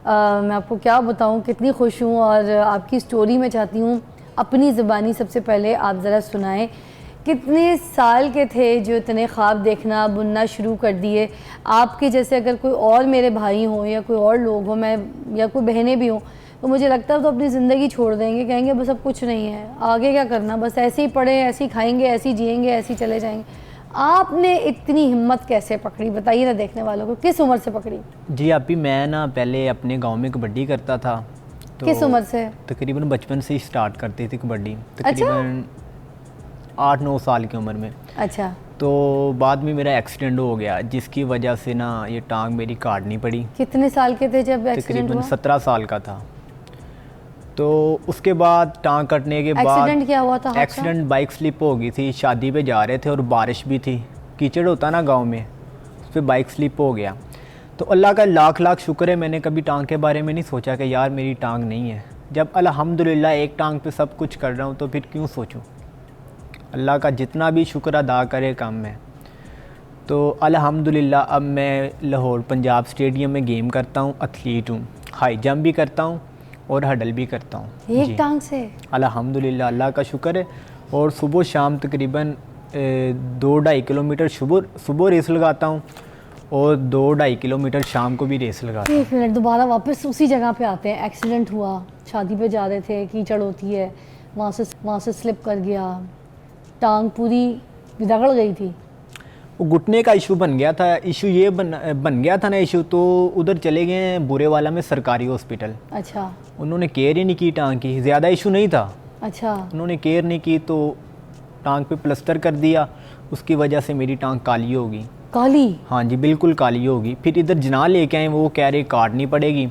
[SPEAKER 1] मैं आपको क्या बताऊं कितनी खुश हूँ, और आपकी स्टोरी मैं चाहती हूँ अपनी ज़बानी सबसे पहले आप ज़रा सुनाएं। कितने साल के थे जो इतने ख्वाब देखना, बुनना शुरू कर दिए? आपके जैसे अगर कोई और मेरे भाई हों या कोई और लोग हों, मैं या कोई बहनें भी हों, तो मुझे लगता है तो अपनी ज़िंदगी छोड़ देंगे, कहेंगे बस अब कुछ नहीं है, आगे क्या करना, बस ऐसे ही पढ़े, ऐसे ही खाएंगे, ऐसे ही जिएंगे, ऐसे ही चले जाएंगे। आपने इतनी हिम्मत कैसे पकड़ी, बताइए ना देखने वालों को, किस उम्र से पकड़ी?
[SPEAKER 4] जी अभी मैं ना पहले अपने गांव में कबड्डी करता था। तो
[SPEAKER 1] किस उम्र से?
[SPEAKER 4] तकरीबन बचपन से ही स्टार्ट करती थी कबड्डी, तकरीबन 8-9 साल की उम्र में।
[SPEAKER 1] अच्छा।
[SPEAKER 4] तो बाद में मेरा एक्सीडेंट हो गया, जिसकी वजह से ना ये टांग मेरी काटनी पड़ी।
[SPEAKER 1] कितने साल के थे जब एक्सीडेंट हुआ?
[SPEAKER 4] तकरीबन 17 साल का था। तो उसके बाद टांग कटने के बाद
[SPEAKER 1] एक्सीडेंट क्या हुआ था?
[SPEAKER 4] एक्सीडेंट, बाइक स्लिप हो गई थी, शादी पे जा रहे थे और बारिश भी थी, कीचड़ होता ना गांव में, उस पर बाइक स्लिप हो गया। तो अल्लाह का लाख लाख शुक्र है, मैंने कभी टांग के बारे में नहीं सोचा कि यार मेरी टांग नहीं है। जब अल्हम्दुलिल्लाह एक टांग पे सब कुछ कर रहा हूँ तो फिर क्यों सोचूं। अल्लाह का जितना भी शुक्र अदा करे कम है। तो अल्हम्दुलिल्लाह अब मैं लाहौर पंजाब स्टेडियम में गेम करता हूँ, एथलीट हूँ, हाई जंप भी करता हूँ और हडल भी करता हूँ
[SPEAKER 1] एक टांग से।
[SPEAKER 4] अल्हम्दुलिल्लाह, अल्लाह का शुक्र है। और सुबह शाम तकरीबन 2-2.5 किलोमीटर सुबह रेस लगाता हूँ और 2-2.5 किलोमीटर शाम को भी रेस लगाता हूँ।
[SPEAKER 1] एक मिनट, दोबारा वापस उसी जगह पे आते हैं। एक्सीडेंट हुआ, शादी पे जा रहे थे, कीचड़ होती है, वहाँ से स्लिप कर गया, टांग पूरी रगड़ गई थी।
[SPEAKER 4] वो घुटने का इशू बन गया था। इशू ये बन गया था ना इशू, तो उधर चले गए बुरे वाला में, सरकारी हॉस्पिटल।
[SPEAKER 1] अच्छा।
[SPEAKER 4] उन्होंने केयर ही नहीं की टांग की, ज़्यादा इशू नहीं था।
[SPEAKER 1] अच्छा।
[SPEAKER 4] उन्होंने केयर नहीं की तो टांग पे प्लास्टर कर दिया, उसकी वजह से मेरी टांग काली होगी।
[SPEAKER 1] काली?
[SPEAKER 4] हाँ जी, बिल्कुल काली होगी। फिर इधर जना लेके आए, वो कह रहे काटनी पड़ेगी,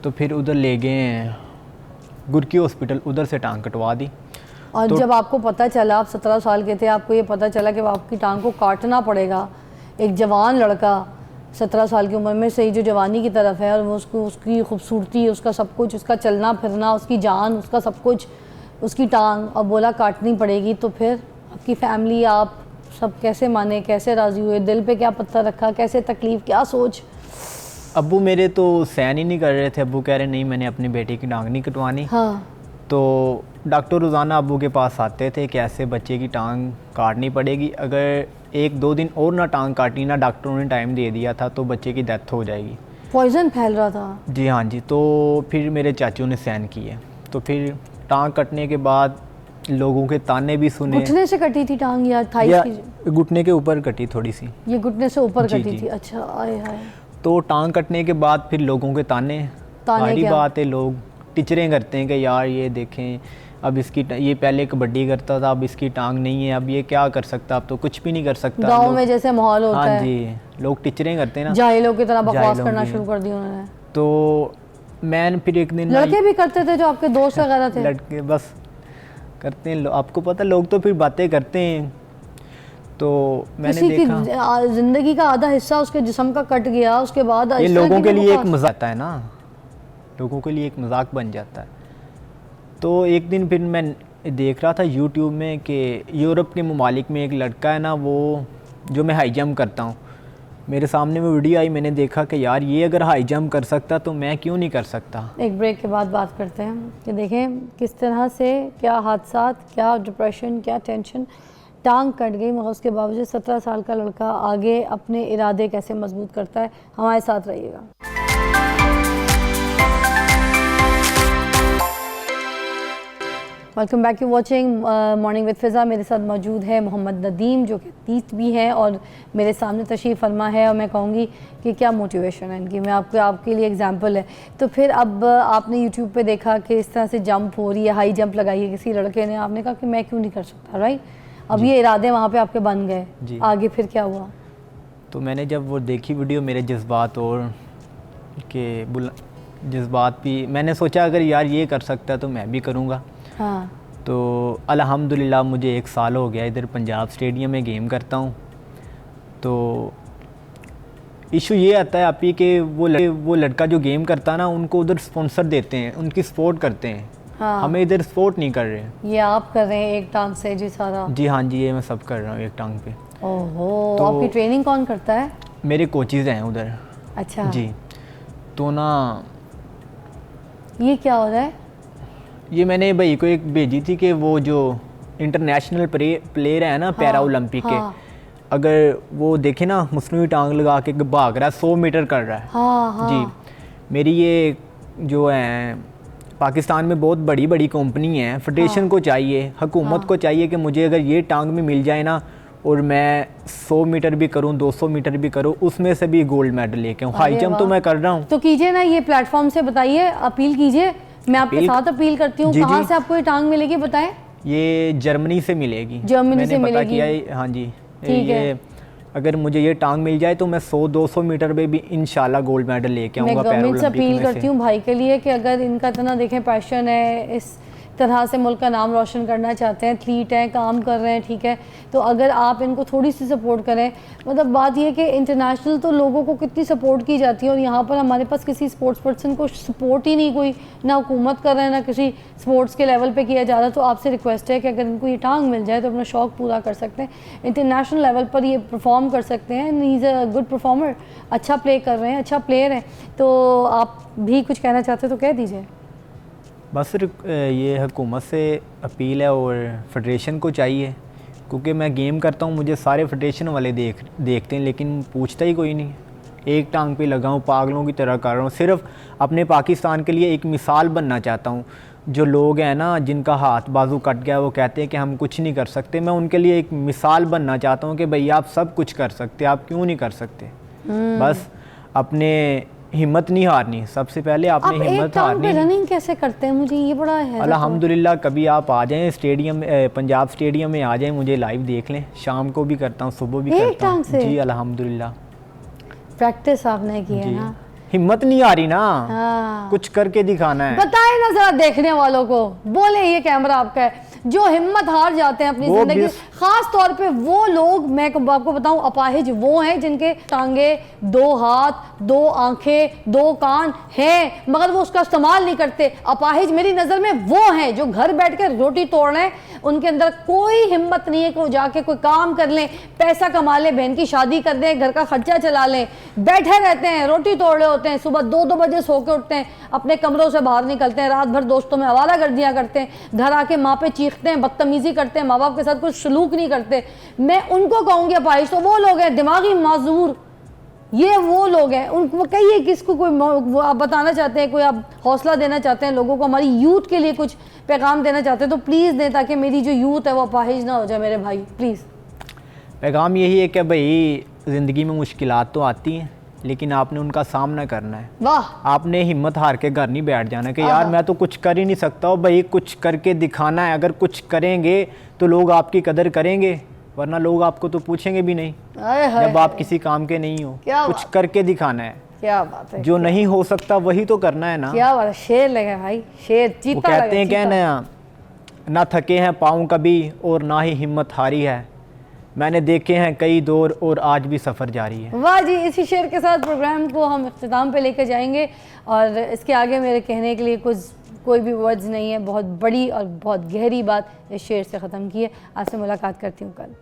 [SPEAKER 4] तो फिर उधर ले गए गुरकी हॉस्पिटल, उधर से टांग कटवा दी।
[SPEAKER 1] और
[SPEAKER 4] तो
[SPEAKER 1] जब आपको पता चला, आप 17 साल के थे, आपको ये पता चला कि आपकी टांग को काटना पड़ेगा, एक जवान लड़का 17 साल की उम्र में सही जो जवानी की तरफ है, और वो उसकी खूबसूरती, उसका सब कुछ, उसका चलना फिरना, उसकी जान, उसका सब कुछ, उसकी टांग, और बोला काटनी पड़ेगी, तो फिर आपकी फैमिली, आप सब कैसे माने, कैसे राज़ी हुए, दिल पे क्या पत्थर रखा, कैसे तकलीफ़, क्या सोच?
[SPEAKER 4] अब्बू मेरे तो सहन ही नहीं कर रहे थे। अब्बू कह रहे नहीं मैंने अपनी बेटी की टांग नहीं कटवानी।
[SPEAKER 1] हाँ।
[SPEAKER 4] तो डॉक्टर रोज़ाना अब्बू के पास आते थे कि ऐसे बच्चे की टांग काटनी पड़ेगी, अगर 1-2 दिन और ना टांग काटी ना, डॉक्टरों ने टाइम दे दिया था, तो बच्चे की डेथ हो जाएगी।
[SPEAKER 1] पॉइजन फैल रहा था।
[SPEAKER 4] जी हाँ जी। तो फिर मेरे चाचू ने सहन किए। तो फिर टांग कटने के बाद लोगों के ताने भी सुने।
[SPEAKER 1] घुटने से कटी थी टांग या थाइस
[SPEAKER 4] या
[SPEAKER 1] की?
[SPEAKER 4] घुटने के ऊपर कटी थोड़ी सी।
[SPEAKER 1] ये घुटने से ऊपर
[SPEAKER 4] जी,
[SPEAKER 1] कटी
[SPEAKER 4] जी।
[SPEAKER 1] थी। अच्छा, आए हाय।
[SPEAKER 4] तो टांग कटने के बाद फिर लोगों के ताने भारी
[SPEAKER 1] क्या?
[SPEAKER 4] बात है। लोग टीचरें करते हैं कि यार ये देखें अब इसकी ये पहले कबड्डी करता था, अब इसकी टांग नहीं है, अब ये क्या कर सकता, अब तो कुछ भी नहीं कर सकता।
[SPEAKER 1] गांव
[SPEAKER 4] लोग-
[SPEAKER 1] में जैसे माहौल होता
[SPEAKER 4] हाँ
[SPEAKER 1] है।
[SPEAKER 4] जी, लोग टीचरें करते हैं ना,
[SPEAKER 1] जाहिलों की तरह बकवास
[SPEAKER 4] जाहिलों
[SPEAKER 1] करना
[SPEAKER 4] की।
[SPEAKER 1] शुरू कर दी उन्होंने।
[SPEAKER 4] तो मैं फिर एक दिन
[SPEAKER 1] लड़के भी करते थे जो आपके दोस्त वगैरह थे?
[SPEAKER 4] लड़के बस करते हैं। आपको पता लोग तो फिर बातें करते हैं। तो मैंने
[SPEAKER 1] किसी की
[SPEAKER 4] देखा
[SPEAKER 1] जिंदगी का आधा हिस्सा उसके जिस्म का कट गया, उसके बाद
[SPEAKER 4] ये
[SPEAKER 1] इस तरह
[SPEAKER 4] लोगों
[SPEAKER 1] की
[SPEAKER 4] के लिए एक
[SPEAKER 1] बकवास।
[SPEAKER 4] मजाक आता है ना, लोगों के लिए एक मजाक बन जाता है। तो एक दिन फिर मैं देख रहा था यूट्यूब में कि यूरोप के ममालिक में एक लड़का है ना, वो जो मैं हाई जंप करता हूँ, मेरे सामने वो वीडियो आई, मैंने देखा कि यार ये अगर हाई जंप कर सकता तो मैं क्यों नहीं कर सकता।
[SPEAKER 1] एक ब्रेक के बाद बात करते हैं कि देखें किस तरह से क्या हादसा, क्या डिप्रेशन, क्या टेंशन। टांग कट गई मगर उसके बावजूद 17 साल का लड़का आगे अपने इरादे कैसे मजबूत करता है। हमारे साथ रहिएगा। Welcome back to watching morning with Fiza. मेरे साथ मौजूद है मोहम्मद नदीम जो कि तीत भी है और मेरे सामने तशरीफ़ फरमा है, और मैं कहूँगी कि क्या मोटिवेशन है इनकी। मैं आपके लिए एग्जांपल है। तो फिर अब आपने यूट्यूब पे देखा कि इस तरह से जंप हो रही है, हाई जंप लगाई है किसी लड़के ने, आपने कहा कि मैं क्यों नहीं कर सकता, राइट? अब ये इरादे वहाँ पे आपके बन गए, आगे फिर क्या हुआ?
[SPEAKER 4] तो मैंने जब वो देखी वीडियो, मेरे जज्बात और के जज्बात भी, मैंने सोचा अगर यार ये कर सकता तो मैं भी करूँगा।
[SPEAKER 1] हाँ।
[SPEAKER 4] तो अल्हम्दुलिल्लाह मुझे 1 साल हो गया इधर पंजाब स्टेडियम में गेम करता हूँ। तो इशू ये आता है आप ही कि वो लड़का जो गेम करता है ना, उनको उधर स्पॉन्सर देते हैं, उनकी सपोर्ट करते हैं।
[SPEAKER 1] हाँ।
[SPEAKER 4] हमें इधर सपोर्ट नहीं कर रहे।
[SPEAKER 1] ये आप कर रहे हैं एक टांग से जी सारा?
[SPEAKER 4] जी हाँ जी, ये मैं सब कर रहा हूँ एक टांग पे।
[SPEAKER 1] ओहो,
[SPEAKER 4] तो
[SPEAKER 1] आपकी ट्रेनिंग कौन करता है?
[SPEAKER 4] मेरे कोचेज़ हैं उधर।
[SPEAKER 1] अच्छा
[SPEAKER 4] जी। तो ना
[SPEAKER 1] ये क्या हो रहा है?
[SPEAKER 4] ये मैंने भाई को एक भेजी थी कि वो जो इंटरनेशनल प्लेयर है ना, पैरा ओलंपिक के, अगर वो देखे ना मसनूई टांग लगा के भाग रहा है, 100 मीटर कर रहा है।
[SPEAKER 1] हाँ, हाँ।
[SPEAKER 4] जी। मेरी ये जो है पाकिस्तान में बहुत बड़ी बड़ी कंपनी है, फेडरेशन को चाहिए, हुकूमत को चाहिए कि मुझे अगर ये टांग में मिल जाए ना, और मैं 100 मीटर भी करूं, 200 मीटर भी करूं, उसमें से भी गोल्ड मेडल लेके आऊँ। हाई जंप तो मैं कर रहा हूँ।
[SPEAKER 1] तो कीजिए ना, ये प्लेटफॉर्म से बताइए, अपील कीजिए। मैं आपके साथ अपील करती हूँ। कहाँ से आपको ये टांग मिलेगी बताएं?
[SPEAKER 4] ये जर्मनी से मिलेगी।
[SPEAKER 1] जर्मनी से
[SPEAKER 4] मैंने पता
[SPEAKER 1] मिलेगी।
[SPEAKER 4] किया है, हाँ जी।
[SPEAKER 1] ठीक है।
[SPEAKER 4] अगर मुझे ये टांग मिल जाए तो मैं 100-200 मीटर में भी इंशाल्लाह गोल्ड मेडल लेके आऊँगा।
[SPEAKER 1] मैं गवर्नमेंट से अपील करती हूँ भाई के लिए कि अगर इनका इतना देखें पैशन है, इस तरह से मुल्क का नाम रोशन करना चाहते हैं, एथलीट हैं, काम कर रहे हैं, ठीक है, तो अगर आप इनको थोड़ी सी सपोर्ट करें। मतलब बात ये कि इंटरनेशनल तो लोगों को कितनी सपोर्ट की जाती है, और यहाँ पर हमारे पास किसी स्पोर्ट्स पर्सन को सपोर्ट ही नहीं, कोई ना हुकूमत कर रहे हैं, ना किसी स्पोर्ट्स के लेवल पे किया जा रहा है। तो आपसे रिक्वेस्ट है कि अगर इनको ये टांग मिल जाए तो अपना शौक़ पूरा कर सकते हैं, इंटरनेशनल लेवल पर ये परफॉर्म कर सकते हैं। He is a good performer, अच्छा प्ले कर रहे हैं, अच्छा प्लेयर है। तो आप भी कुछ कहना चाहते हो तो कह दीजिए।
[SPEAKER 4] बस ये हुकूमत से अपील है और फेडरेशन को चाहिए, क्योंकि मैं गेम करता हूँ, मुझे सारे फेडरेशन वाले देखते हैं, लेकिन पूछता ही कोई नहीं। एक टांग पे लगा हूँ, पागलों की तरह कर रहा हूँ, सिर्फ अपने पाकिस्तान के लिए एक मिसाल बनना चाहता हूँ। जो लोग हैं ना, जिनका हाथ बाजू कट गया, वो कहते हैं कि हम कुछ नहीं कर सकते, मैं उनके लिए एक मिसाल बनना चाहता हूँ कि भाई आप सब कुछ कर सकते, आप क्यों नहीं कर सकते। बस अपने हिम्मत नहीं हारनी, सबसे पहले आपने हिम्मत हारनी।
[SPEAKER 1] रनिंग कैसे करते हैं, मुझे ये बड़ा है।
[SPEAKER 4] अल्हम्दुलिल्लाह कभी आप आ जाएं स्टेडियम, पंजाब स्टेडियम में आ जाएं, मुझे लाइव देख लें। शाम को भी करता हूँ, सुबह भी करता हूँ। जी अल्हम्दुलिल्लाह।
[SPEAKER 1] प्रैक्टिस आपने की है ना?
[SPEAKER 4] हिम्मत नहीं आ रही ना।
[SPEAKER 1] हाँ।
[SPEAKER 4] कुछ करके दिखाना है।
[SPEAKER 1] बताए ना जरा देखने वालों को, बोले ये कैमरा आपका है। जो हिम्मत हार जाते हैं अपनी
[SPEAKER 4] वो
[SPEAKER 1] ज़िंदगी, ख़ास तौर पे वो लोग, मैं आपको बताऊं अपाहिज वो हैं जिनके टांगे, 2 हाथ, 2 आंखें, 2 कान हैं मगर वो उसका इस्तेमाल नहीं करते। अपाहिज मेरी नज़र में वो हैं जो घर बैठ के रोटी तोड़ रहे हैं, उनके अंदर कोई हिम्मत नहीं है कि वो जाके कोई काम कर लें, पैसा कमा लें, बहन की शादी कर दें, घर का खर्चा चला लें। बैठे रहते हैं, रोटी तोड़ रहे होते हैं, सुबह 2-2 बजे सो के उठते हैं, अपने कमरों से बाहर निकलते हैं, रात भर दोस्तों में आवारागर्दियाँ करते हैं, घर आके माँ पे चीखते हैं, बदतमीज़ी करते हैं, माँ बाप के साथ कुछ सलूक नहीं करते। मैं उनको कहूँगी अपाहिज तो वो लोग हैं, दिमागी माजूर ये वो लोग हैं। उनको कहिए किसको कोई आप बताना चाहते हैं, कोई आप हौसला देना चाहते हैं लोगों को, हमारी यूथ के लिए कुछ पैगाम देना चाहते हैं तो प्लीज़ दें, ताकि मेरी जो यूथ है वो अपाहिज ना हो जाए मेरे भाई, प्लीज़।
[SPEAKER 4] पैगाम यही है कि भाई ज़िंदगी में मुश्किलात तो आती हैं लेकिन आपने उनका सामना करना है।
[SPEAKER 1] वाह,
[SPEAKER 4] आपने हिम्मत हार के घर नहीं बैठ जाना कि यार मैं तो कुछ कर ही नहीं सकता हूँ। भाई कुछ करके दिखाना है, अगर कुछ करेंगे तो लोग आपकी कदर करेंगे, वरना लोग आपको तो पूछेंगे भी नहीं जब आप किसी काम के नहीं हो। कुछ करके दिखाना है,
[SPEAKER 1] क्या बात है,
[SPEAKER 4] जो नहीं हो सकता वही तो करना है ना।
[SPEAKER 1] क्या बात है, शेर लगे भाई, शेर चीता।
[SPEAKER 4] वो कहते हैं क्या ना थके हैं पाँव कभी और ना ही हिम्मत हारी है, मैंने देखे हैं कई दौर और आज भी सफ़र जारी है।
[SPEAKER 1] वाह जी, इसी शेर के साथ प्रोग्राम को हम इख्तिताम पे लेकर जाएंगे और इसके आगे मेरे कहने के लिए कोई भी वर्ड्स नहीं है। बहुत बड़ी और बहुत गहरी बात इस शेर से ख़त्म की है। आपसे मुलाकात करती हूँ कल।